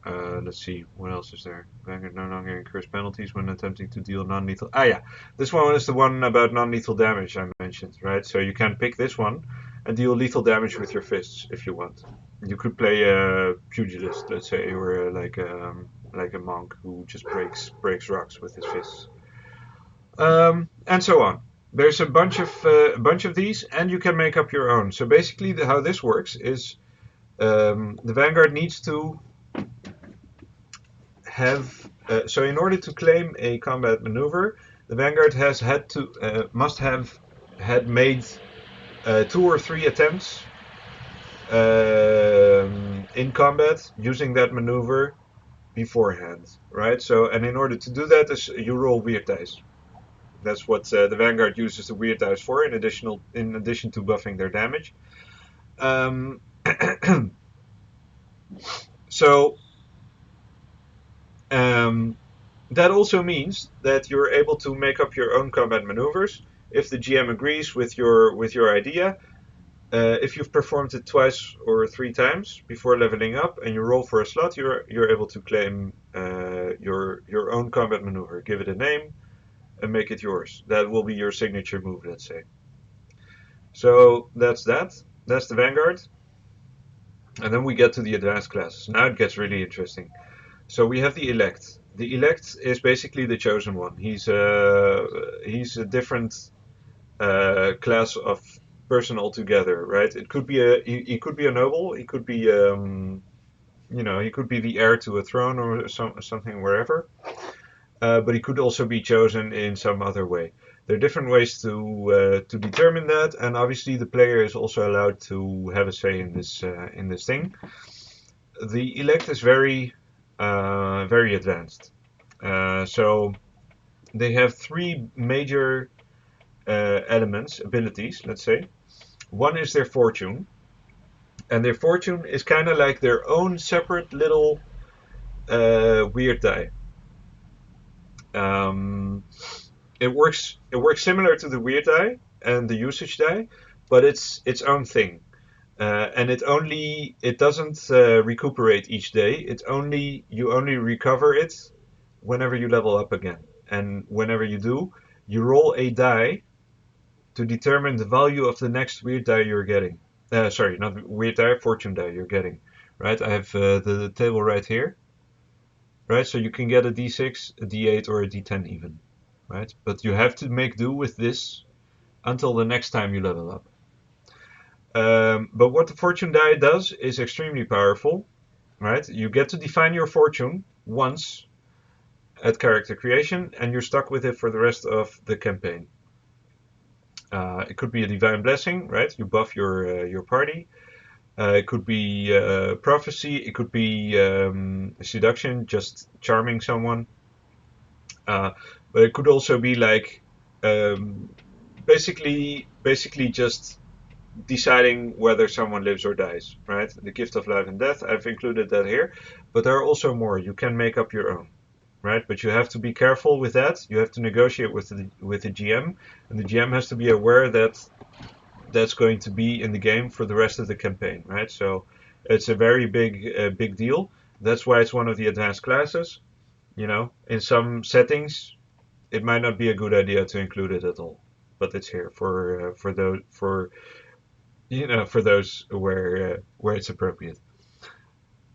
let's see, what else is there? Vanguard no longer incurs penalties when attempting to deal non-lethal. Ah, yeah, this one is the one about non-lethal damage I mentioned, right? So you can pick this one and deal lethal damage with your fists if you want. You could play a pugilist, let's say, or like a monk who just breaks rocks with his fists, and so on. There's a bunch of these, and you can make up your own. So basically, how this works is the Vanguard needs to have. So in order to claim a combat maneuver, the Vanguard must have had made 2 or 3 attempts in combat using that maneuver beforehand, right? So, and in order to do that, you roll weird dice. That's what the Vanguard uses the weird dice for, in addition to buffing their damage. Um, so that also means that you're able to make up your own combat maneuvers if the GM agrees with your idea. If you've performed it 2 or 3 times before leveling up and you roll for a slot, you're able to claim your own combat maneuver, give it a name, and make it yours. That will be your signature move, let's say. So that's that. That's the Vanguard. And then we get to the advanced classes. Now it gets really interesting. So we have the Elect. The Elect is basically the chosen one. He's a different class of person altogether, right? It could be he could be a noble. He could be he could be the heir to a throne or something wherever. but he could also be chosen in some other way. There are different ways to determine that, and obviously the player is also allowed to have a say in this thing. The elect is very advanced. So they have three major elements, abilities, let's say. One is their fortune, and their fortune is kind of like their own separate little weird die. Um, it works similar to the weird die and the usage die, but it's its own thing. And it doesn't recuperate each day. You only recover it whenever you level up again. And whenever you do, you roll a die to determine the value of the next weird die you're getting. Sorry, not weird die, fortune die you're getting. Right? I have the table right here. Right? So you can get a D6, a D8, or a D10 even. Right? But you have to make do with this until the next time you level up. But what the fortune die does is extremely powerful, right? You get to define your fortune once at character creation, and you're stuck with it for the rest of the campaign. It could be a divine blessing, right? You buff your party. It could be prophecy. It could be seduction, just charming someone. But it could also be like um, basically just deciding whether someone lives or dies, right? The gift of life and death, I've included that here, but there are also more. You can make up your own, right? But you have to be careful with that. You have to negotiate with the GM, and the GM has to be aware that that's going to be in the game for the rest of the campaign, right? So it's a very big deal. That's why it's one of the advanced classes. In some settings, it might not be a good idea to include it at all, but it's here for those where it's appropriate.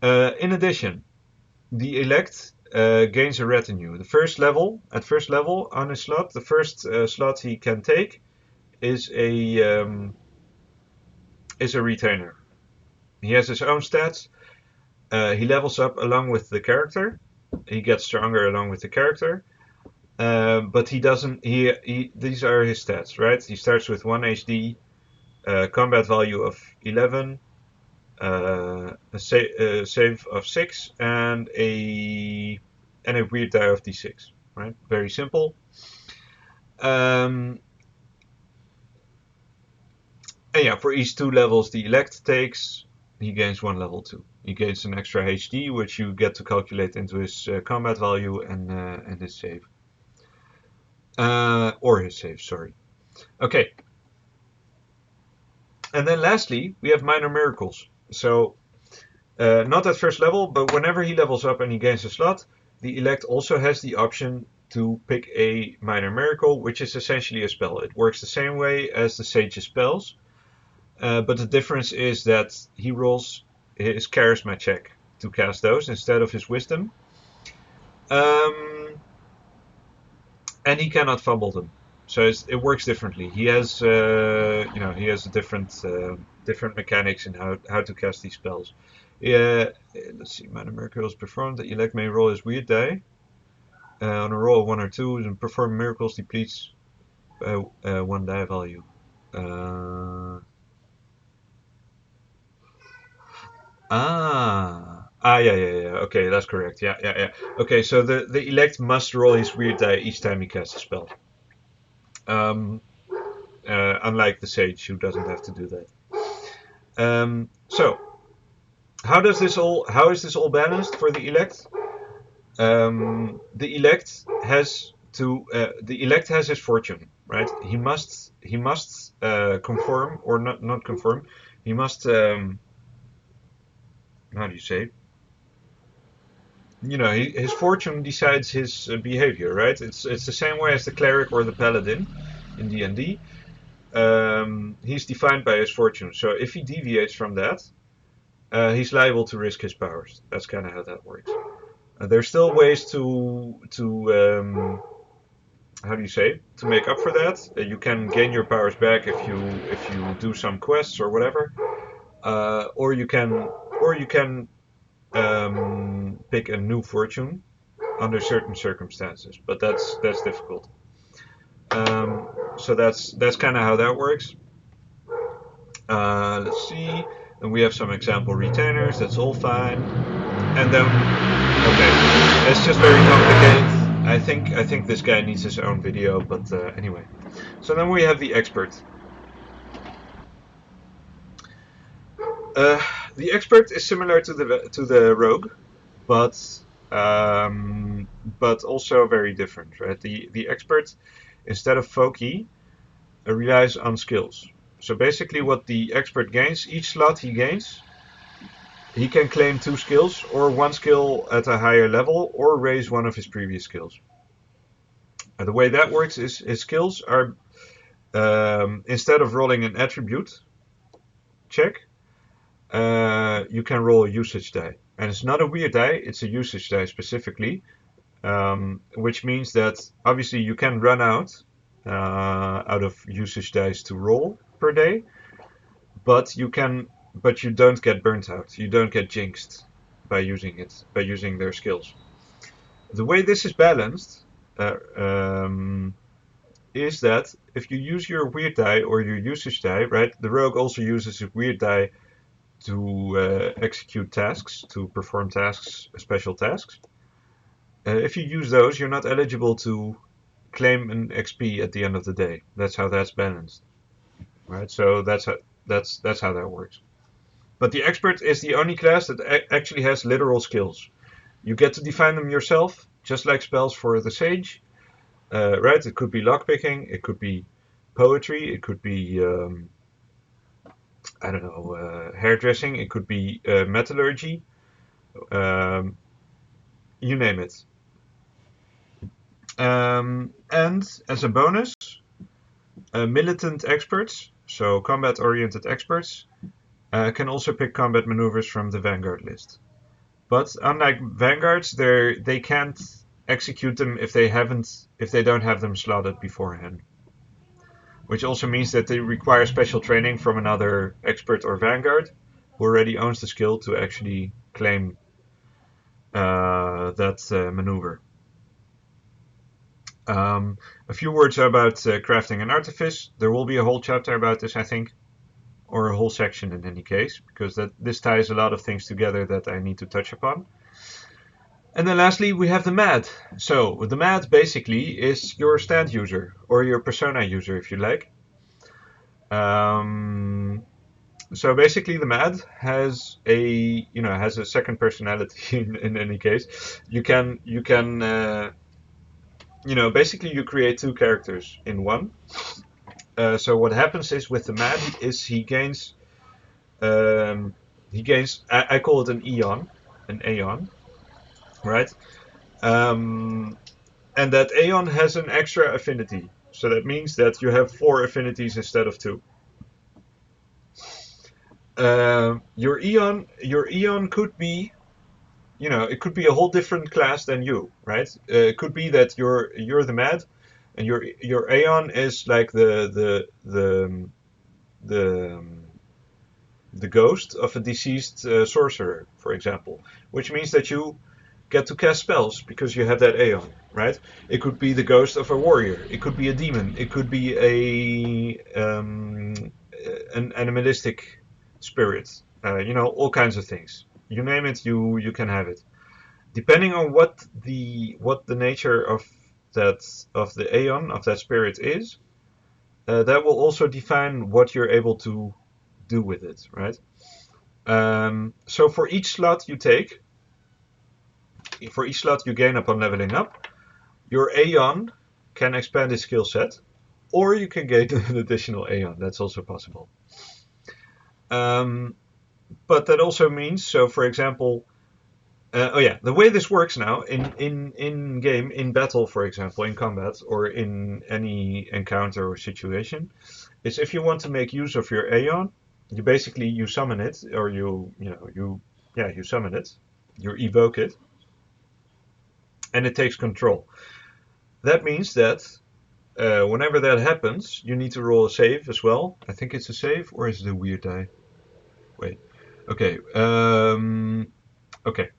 In addition, the elect gains a retinue. At first level on his slot, the first slot he can take is a retainer. He has his own stats. He levels up along with the character. He gets stronger along with the character. But he doesn't. These are his stats, right? He starts with 1 HD, combat value of 11, a save of 6, and a weird die of D6. Right, very simple. And yeah, for each 2 levels the elect takes, he gains 1 level too. He gains an extra HD, which you get to calculate into his combat value and his save. Or his save, sorry. Okay. And then lastly, we have minor miracles. So not at first level, but whenever he levels up and he gains a slot, the elect also has the option to pick a minor miracle, which is essentially a spell. It works the same way as the sage's spells, but the difference is that he rolls his charisma check to cast those instead of his wisdom, and he cannot fumble them. So it works differently. He has a different mechanics in how to cast these spells. Let's see. Minor miracle is performed. The elect may roll his weird die. On a roll of 1 or 2, and perform miracles depletes 1 die value. Yeah. Okay, that's correct. Yeah. Okay, so the elect must roll his weird die each time he casts a spell. Unlike the sage, who doesn't have to do that. So, how is this all balanced for the elect? The elect has his fortune, right? He must conform or not conform. He must how do you say? His fortune decides his behavior, right? It's the same way as the cleric or the paladin in D&D. He's defined by his fortune. So if he deviates from that, he's liable to risk his powers. That's kind of how that works. There's still ways to how do you say, to make up for that. You can gain your powers back if you do some quests or whatever, or you can pick a new fortune. under certain circumstances, but that's difficult. So that's kind of how that works. Let's see. And we have some example retainers. That's all fine. And then, okay, it's just very complicated. I think this guy needs his own video, but anyway. So then we have the expert. The expert is similar to the rogue, but also very different, right? The expert, instead of Foki, relies on skills. So basically, what the expert gains, each slot he gains, he can claim 2 skills, or 1 skill at a higher level, or raise one of his previous skills. The way that works is his skills are, instead of rolling an attribute check, you can roll a usage die. And it's not a weird die, it's a usage die specifically, which means that obviously you can run out of usage dice to roll per day, but you don't get burnt out. You don't get jinxed by using their skills. The way this is balanced is that if you use your weird die or your usage die, right? The rogue also uses a weird die to execute tasks, to perform tasks, special tasks. If you use those, you're not eligible to claim an XP at the end of the day. That's how that's balanced, right? So that's how that works. But the expert is the only class that actually has literal skills. You get to define them yourself, just like spells for the sage, right? It could be lockpicking, it could be poetry, it could be I don't know, hairdressing, it could be metallurgy, you name it. And as a bonus, militant experts, so combat-oriented experts, can also pick combat maneuvers from the Vanguard list. But unlike Vanguards, they can't execute them if they don't have them slotted beforehand. Which also means that they require special training from another expert or Vanguard who already owns the skill to actually claim that maneuver. A few words about crafting and artifice. There will be a whole chapter about this, I think, or a whole section in any case, because this ties a lot of things together that I need to touch upon. And then lastly, we have the MAD. So the MAD basically is your stand user, or your persona user, if you like. So basically, the MAD has a second personality. in any case, you can basically you create 2 characters in one. So what happens is with the MAD is he gains I call it an aeon, right? And that aeon has an extra affinity. So that means that you have 4 affinities instead of 2. Your aeon could be, it could be a whole different class than you, right? It could be that you're the MAD, and your aeon is like the ghost of a deceased sorcerer, for example, which means that you get to cast spells because you have that aeon, right? It could be the ghost of a warrior. It could be a demon. It could be an animalistic spirit. All kinds of things. You name it, you can have it. Depending on what the nature of the aeon of that spirit is, that will also define what you're able to do with it, right? So for each slot you take, for each slot you gain upon leveling up, your aeon can expand its skill set, or you can gain an additional aeon. That's also possible. But that also means, so for example, the way this works now in game, in battle, for example, in combat or in any encounter or situation, is if you want to make use of your aeon, you summon it, or you summon it, you evoke it, and it takes control. That means that whenever that happens, you need to roll a save as well. I think it's a save, or is it a weird die? Wait. Okay. Okay.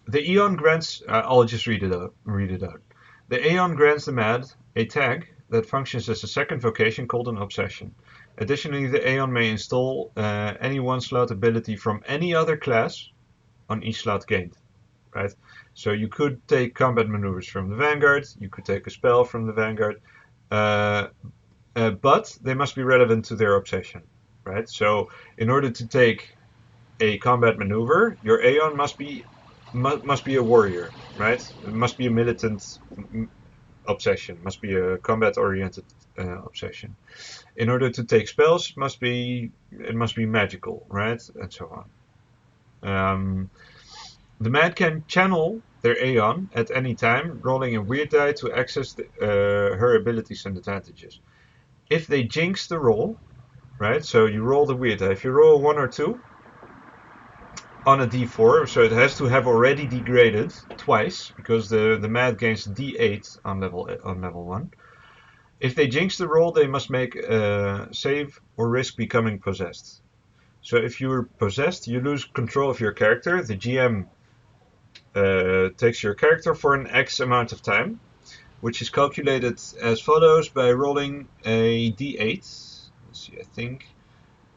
The Aeon grants, I'll just read it out. The Aeon grants the MAD a tag that functions as a second vocation called an obsession. Additionally, the Aeon may install any one slot ability from any other class on each slot gained. Right? So you could take combat maneuvers from the Vanguard, you could take a spell from the Vanguard, but they must be relevant to their obsession. Right? So in order to take a combat maneuver, your Aeon must be a warrior, right? It must be a militant obsession, must be a combat-oriented obsession. In order to take spells, it must be magical, right? And so on. The MAD can channel their Aeon at any time, rolling a weird die to access her abilities and advantages. If they jinx the roll, right? So you roll the weird die. If you roll a 1 or 2, on a d4, so it has to have already degraded twice, because the MAD gains d8 on level 1. If they jinx the roll, they must make a save or risk becoming possessed. So if you're possessed, you lose control of your character. The GM takes your character for an X amount of time, which is calculated as follows by rolling a d8. Let's see, I think.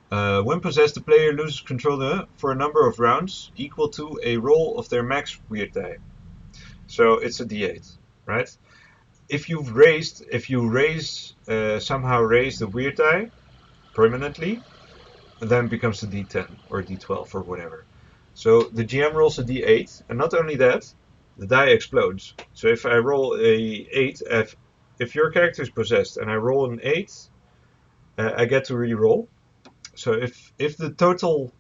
When possessed, the player loses control for a number of rounds equal to a roll of their max weird die. So it's a d8, right? If you somehow raise the weird die permanently, then it becomes a d10 or d12 or whatever. So the GM rolls a d8, and not only that, the die explodes. So if I roll a 8, if your character is possessed and I roll an 8, I get to re-roll. So if the total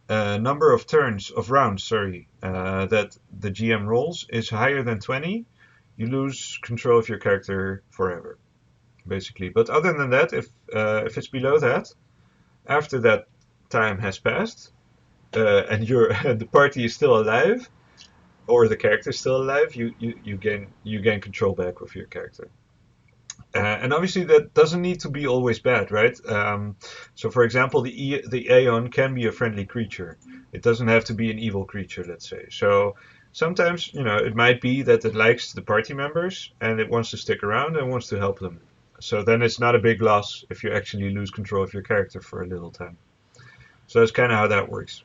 number of rounds, that the GM rolls is higher than 20, you lose control of your character forever, basically. But other than that, if it's below that, after that time has passed, and the party is still alive, or the character is still alive, you gain control back of your character. And obviously that doesn't need to be always bad, right? So for example, the Aeon can be a friendly creature. It doesn't have to be an evil creature, let's say. So sometimes, it might be that it likes the party members and it wants to stick around and wants to help them. So then it's not a big loss if you actually lose control of your character for a little time. So that's kind of how that works.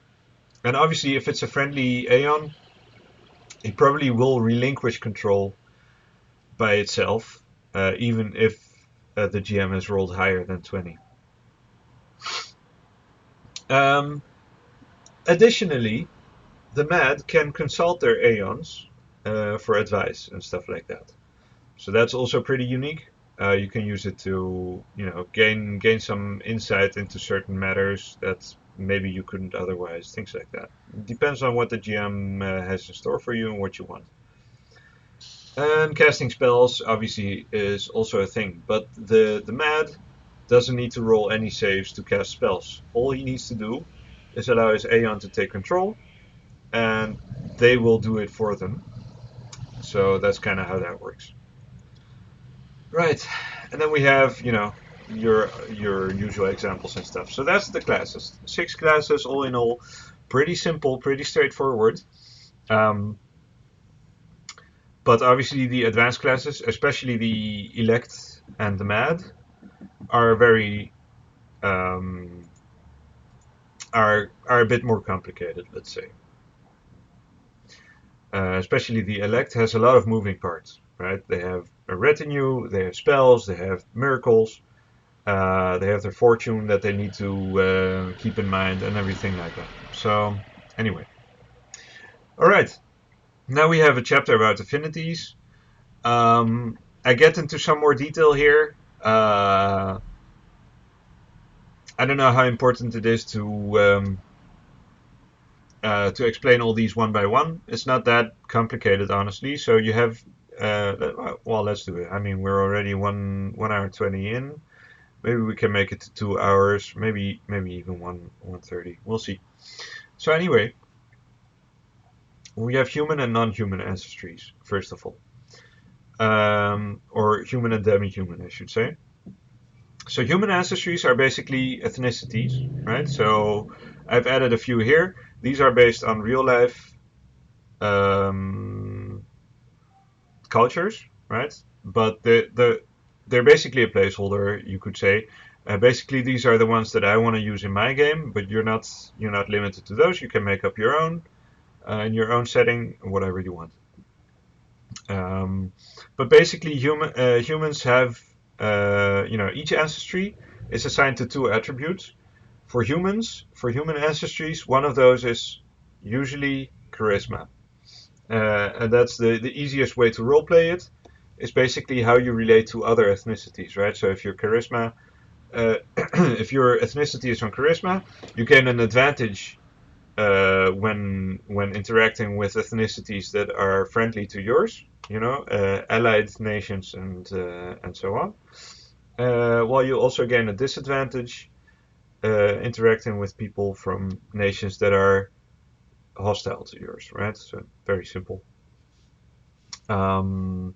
And obviously, if it's a friendly Aeon, it probably will relinquish control by itself, even if the GM has rolled higher than 20. Additionally, the MAD can consult their Aeons for advice and stuff like that. So that's also pretty unique. You can use it to, gain some insight into certain matters that maybe you couldn't otherwise. Things like that. It depends on what the GM has in store for you and what you want. And casting spells obviously is also a thing, but the MAD doesn't need to roll any saves to cast spells. All he needs to do is allow his Aeon to take control, and they will do it for them. So that's kind of how that works. Right, and then we have, your usual examples and stuff. So that's the classes. 6 classes all in all. Pretty simple, pretty straightforward. But obviously the advanced classes, especially the Elect and the MAD, are very are a bit more complicated, let's say. Especially the Elect has a lot of moving parts, right? They have a retinue, they have spells, they have miracles, they have their fortune that they need to keep in mind and everything like that. So anyway, all right. Now we have a chapter about affinities. I get into some more detail here. I don't know how important it is to explain all these one by one. It's not that complicated, honestly. So you have, well, let's do it. I mean, we're already 1 hour 20 in. Maybe we can make it to 2 hours. Maybe even 1:30. We'll see. So anyway. We have human and non-human ancestries, first of all. Or human and demi-human, I should say. So human ancestries are basically ethnicities, right? So I've added a few here. These are based on real life um, cultures, right? But they're basically a placeholder, you could say. Basically, these are the ones that I want to use in my game, but you're not limited to those. You can make up your own in your own setting, whatever you want. Um, but basically, humans have each ancestry is assigned to two attributes. For humans, for human ancestries, one of those is usually charisma. And that's the easiest way to roleplay it. Is basically how you relate to other ethnicities, right? So if your charisma, if your ethnicity is on charisma, you gain an advantage when interacting with ethnicities that are friendly to yours, allied nations and so on. While you also gain a disadvantage interacting with people from nations that are hostile to yours, right? So very simple. Um,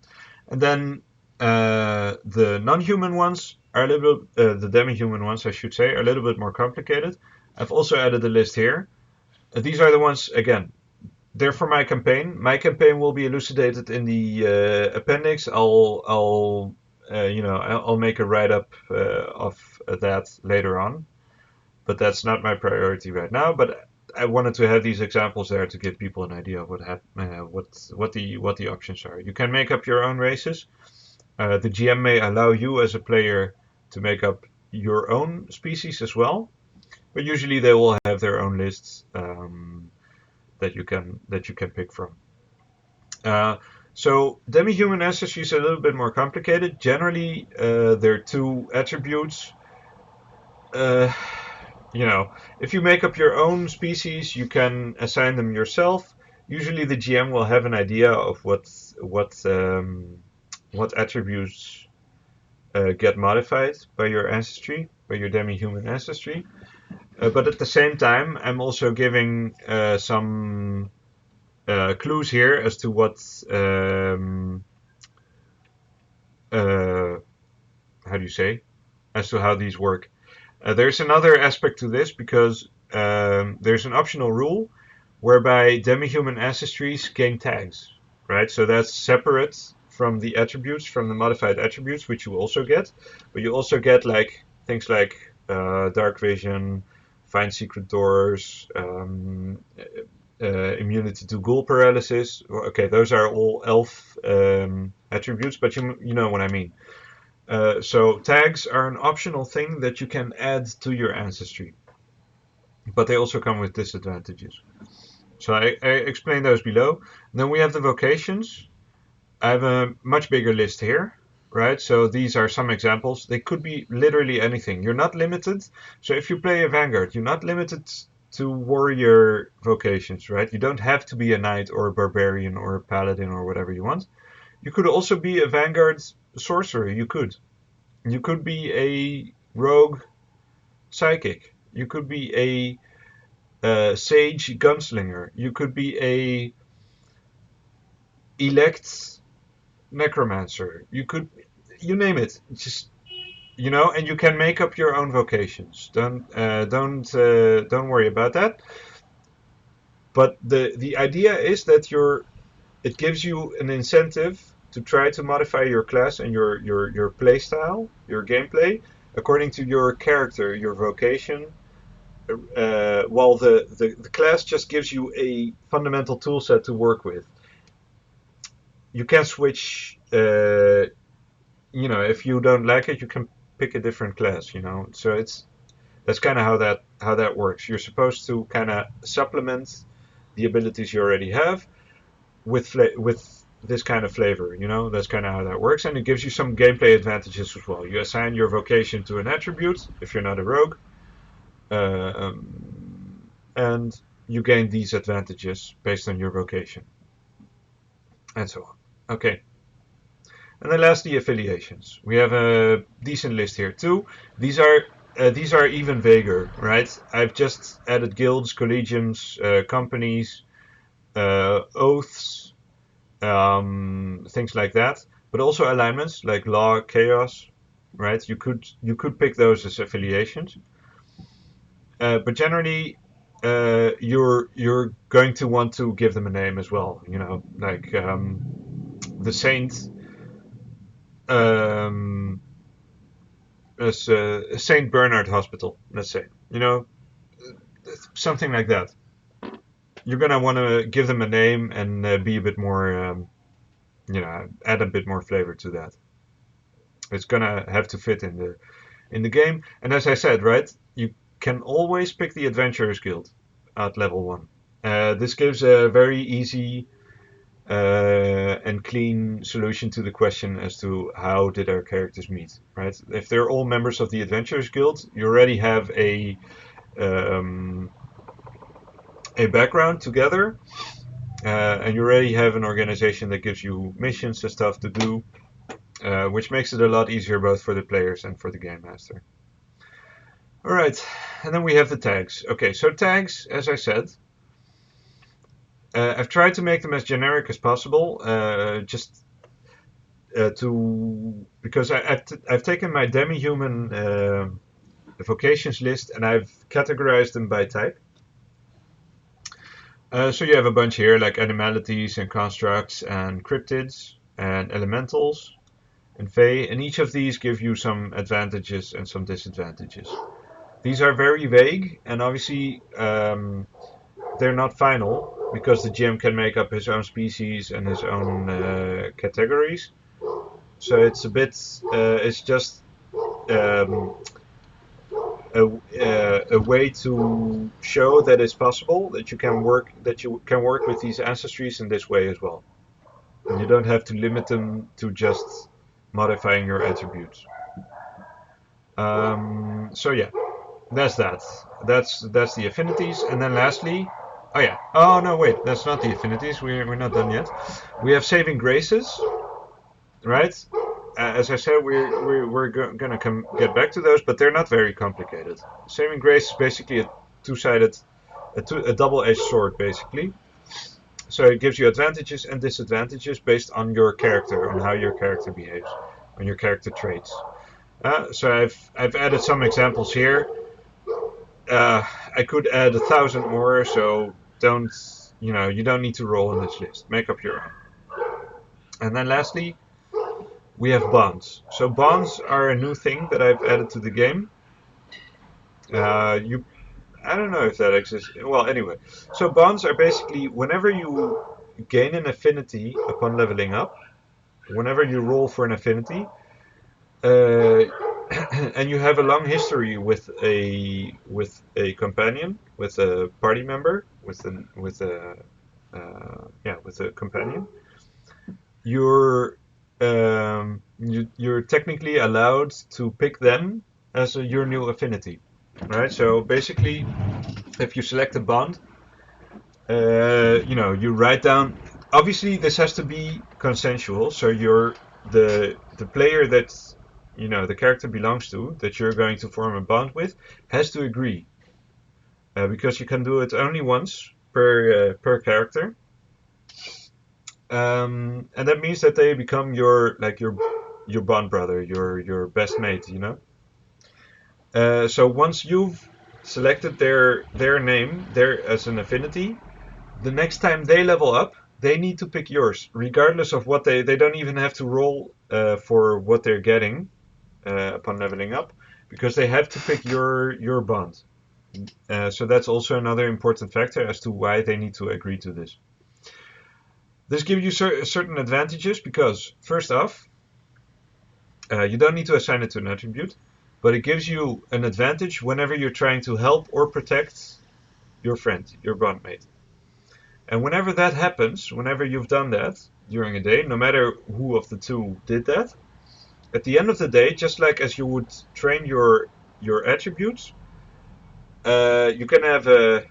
and then the non-human ones are a little bit, the demi-human ones, I should say, are a little bit more complicated. I've also added a list here. These are the ones, again, they're for my campaign. My campaign will be elucidated in the appendix. I'll make a write-up of that later on, but that's not my priority right now. But I wanted to have these examples there to give people an idea of what the options are. You can make up your own races. The GM may allow you as a player to make up your own species as well, but usually they will have their own lists that you can pick from. Uh, so demi-human ancestry is a little bit more complicated. Generally, there are two attributes. Uh, if you make up your own species, you can assign them yourself. Usually, the GM will have an idea of what attributes get modified by your ancestry, by your demi-human ancestry. But at the same time, I'm also giving some clues here as to uh, how do you say, as to how these work. There's another aspect to this because there's an optional rule whereby demi-human ancestries gain tags, right? So that's separate from the attributes, from the modified attributes, which you also get. But you also get things like dark vision, find secret doors, immunity to ghoul paralysis. Okay, those are all elf attributes, but you know what I mean. So tags are an optional thing that you can add to your ancestry, but they also come with disadvantages. So I explain those below. Then we have the vocations. I have a much bigger list here, right? So these are some examples. They could be literally anything. You're not limited. So if you play a Vanguard, you're not limited to warrior vocations, right? You don't have to be a knight or a barbarian or a paladin or whatever you want. You could also be a Vanguard sorcerer. You could. You could be a rogue psychic. You could be a sage gunslinger. You could be a elect necromancer. You name it. Just and you can make up your own vocations. Don't worry about that. But the idea is that it gives you an incentive to try to modify your class and your play style, your gameplay, according to your character, your vocation. While the class just gives you a fundamental tool set to work with. You can switch. If you don't like it, you can pick a different class. So that's kind of how that works. You're supposed to kind of supplement the abilities you already have with this kind of flavor. That's kind of how that works, and it gives you some gameplay advantages as well. You assign your vocation to an attribute if you're not a rogue, and you gain these advantages based on your vocation, and so on. Okay. And then lastly, affiliations. We have a decent list here too. These are even vaguer, right? I've just added guilds, collegiums, companies, oaths, things like that. But also alignments like law, chaos, right? You could pick those as affiliations. But generally, you're going to want to give them a name as well. You know, like the Saint, um, as Saint Bernard Hospital, let's say. You know, something like that. You're gonna want to give them a name and be a bit more, you know, add a bit more flavor to that. It's gonna have to fit in the game. And as I said, right, you can always pick the Adventurers Guild at level 1. This gives a very easy and clean solution to the question as to how did our characters meet, right? If they're all members of the Adventurers Guild, you already have um, a background together, and you already have an organization that gives you missions and stuff to do, which makes it a lot easier both for the players and for the game master. All right, and then we have the tags. Okay, so tags, as I said, I've tried to make them as generic as possible, just because I've taken my demi-human vocations list and I've categorized them by type. So you have a bunch here like animalities and constructs and cryptids and elementals and fae, and each of these give you some advantages and some disadvantages. These are very vague, and obviously they're not final because the GM can make up his own species and his own categories. So it's a bit, it's just um, a way to show that it's possible that you can work with these ancestries in this way as well. And you don't have to limit them to just modifying your attributes. So yeah, that's that. That's the affinities, and then lastly, oh yeah, oh no wait, that's not the affinities. We're not done yet. We have saving graces, right? As I said, we're gonna get back to those, but they're not very complicated. Saving grace is basically a two-sided, a double-edged sword, basically. So it gives you advantages and disadvantages based on your character, on how your character behaves, on your character traits. So I've added some examples here. I could add 1,000 more, so you don't need to roll on this list. Make up your own. And then lastly, we have bonds. So bonds are a new thing that I've added to the game. I don't know if that exists. Well, anyway, so bonds are basically whenever you gain an affinity upon leveling up, whenever you roll for an affinity, uh, and you have a long history with a companion, with a party member, with a companion, you're you're technically allowed to pick them as your new affinity, right? So basically, if you select a bond, you write down. Obviously, this has to be consensual. So you're the player that the character belongs to, that you're going to form a bond with, has to agree, because you can do it only once per character. And that means that they become your bond brother, your best mate, So once you've selected their name there as an affinity, the next time they level up, they need to pick yours, regardless of what they don't even have to roll for what they're getting upon leveling up, because they have to pick your bond. So that's also another important factor as to why they need to agree to this. This gives you certain advantages because, first off, you don't need to assign it to an attribute, but it gives you an advantage whenever you're trying to help or protect your friend, your bondmate. And whenever that happens, whenever you've done that during a day, no matter who of the two did that, at the end of the day, just like as you would train your attributes, you can have a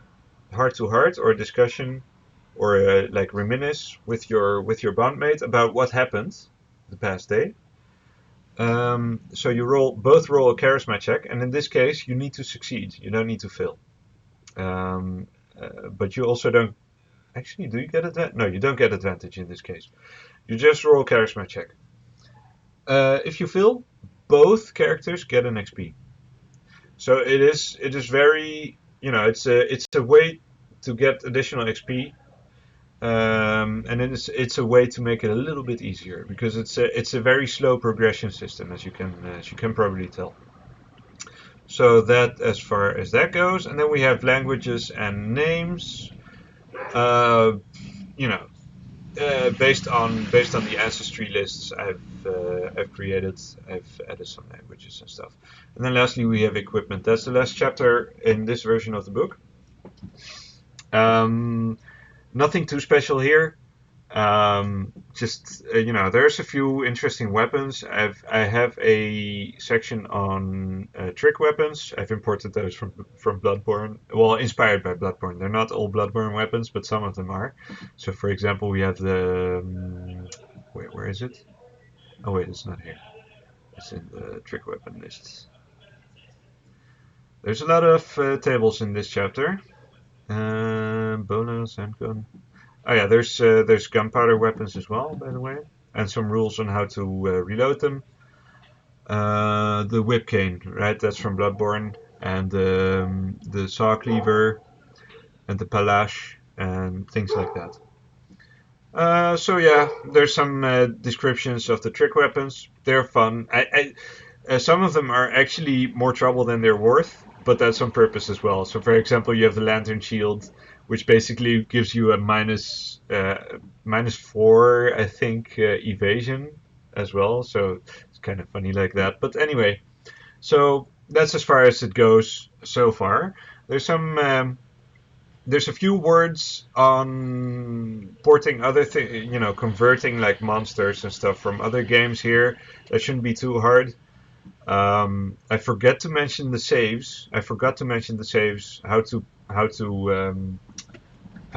heart-to-heart or a discussion or like reminisce with your bondmate about what happened the past day. So you both roll a charisma check, and in this case, you need to succeed. You don't need to fail. But you also don't. Actually, do you get advantage? No, you don't get advantage in this case. You just roll a charisma check. If you fail, both characters get an XP. So it is very it's a way to get additional XP. And then it's a way to make it a little bit easier because it's a very slow progression system, as you can probably tell. So that as far as that goes, and then we have languages and names. Uh, you know, based on the ancestry lists I've created, I've added some languages and stuff. And then lastly, we have equipment. That's the last chapter in this version of the book. Um, Nothing too special here. Just there's a few interesting weapons. I have a section on trick weapons. I've imported those from Bloodborne. Well, inspired by Bloodborne. They're not all Bloodborne weapons, but some of them are. So, for example, we have the where is it? Oh wait, it's not here. It's in the trick weapon list. There's a lot of tables in this chapter. Bonus, handgun. Oh yeah, there's gunpowder weapons as well, by the way, and some rules on how to reload them. The whip cane, right? That's from Bloodborne, and the saw cleaver, and the palash, and things like that. So yeah, there's some descriptions of the trick weapons. They're fun. Some of them are actually more trouble than they're worth, but that's on purpose as well. So for example, you have the lantern shield, which basically gives you a -4, I think, evasion as well. So it's kind of funny like that. But anyway, so that's as far as it goes so far. There's a few words on porting other things, converting like monsters and stuff from other games here. That shouldn't be too hard. I forget to mention the saves. I forgot to mention the saves. How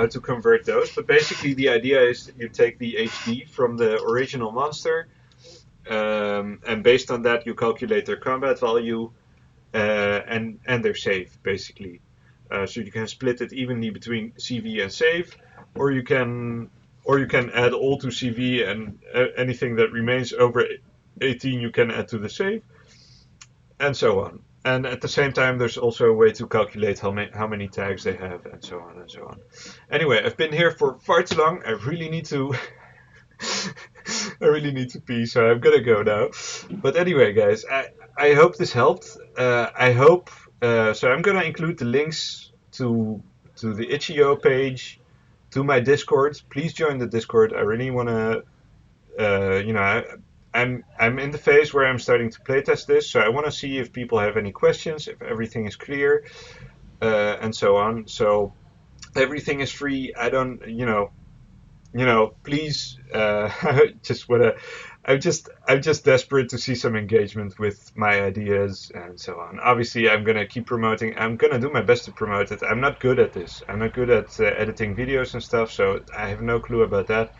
to convert those. But basically, the idea is that you take the HD from the original monster, and based on that, you calculate their combat value and their save, basically. So you can split it evenly between CV and save, or you can add all to CV, and anything that remains over 18 you can add to the save, and so on. And at the same time, there's also a way to calculate how many tags they have, and so on and so on. Anyway, I've been here for far too long. I really need to I really need to pee, so I'm gonna go now. But anyway, guys, I hope this helped. I hope so. I'm gonna include the links to the itch.io page, to my Discord. Please join the Discord. I really wanna, I'm in the phase where I'm starting to playtest this, so I want to see if people have any questions, if everything is clear, and so on. So everything is free. I don't, please, just wanna. I'm just desperate to see some engagement with my ideas and so on. Obviously, I'm gonna keep promoting. I'm gonna do my best to promote it. I'm not good at this. I'm not good at editing videos and stuff, so I have no clue about that.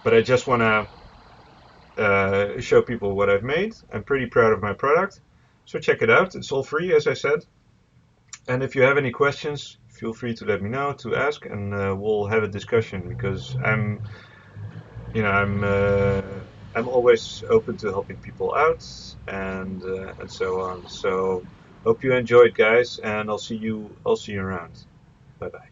But I just wanna show people what I've made. I'm pretty proud of my product, so check it out. It's all free, as I said. And if you have any questions, feel free to let me know, to ask, and we'll have a discussion, because I'm always open to helping people out, and so on. So hope you enjoyed, guys, and I'll see you around. Bye bye.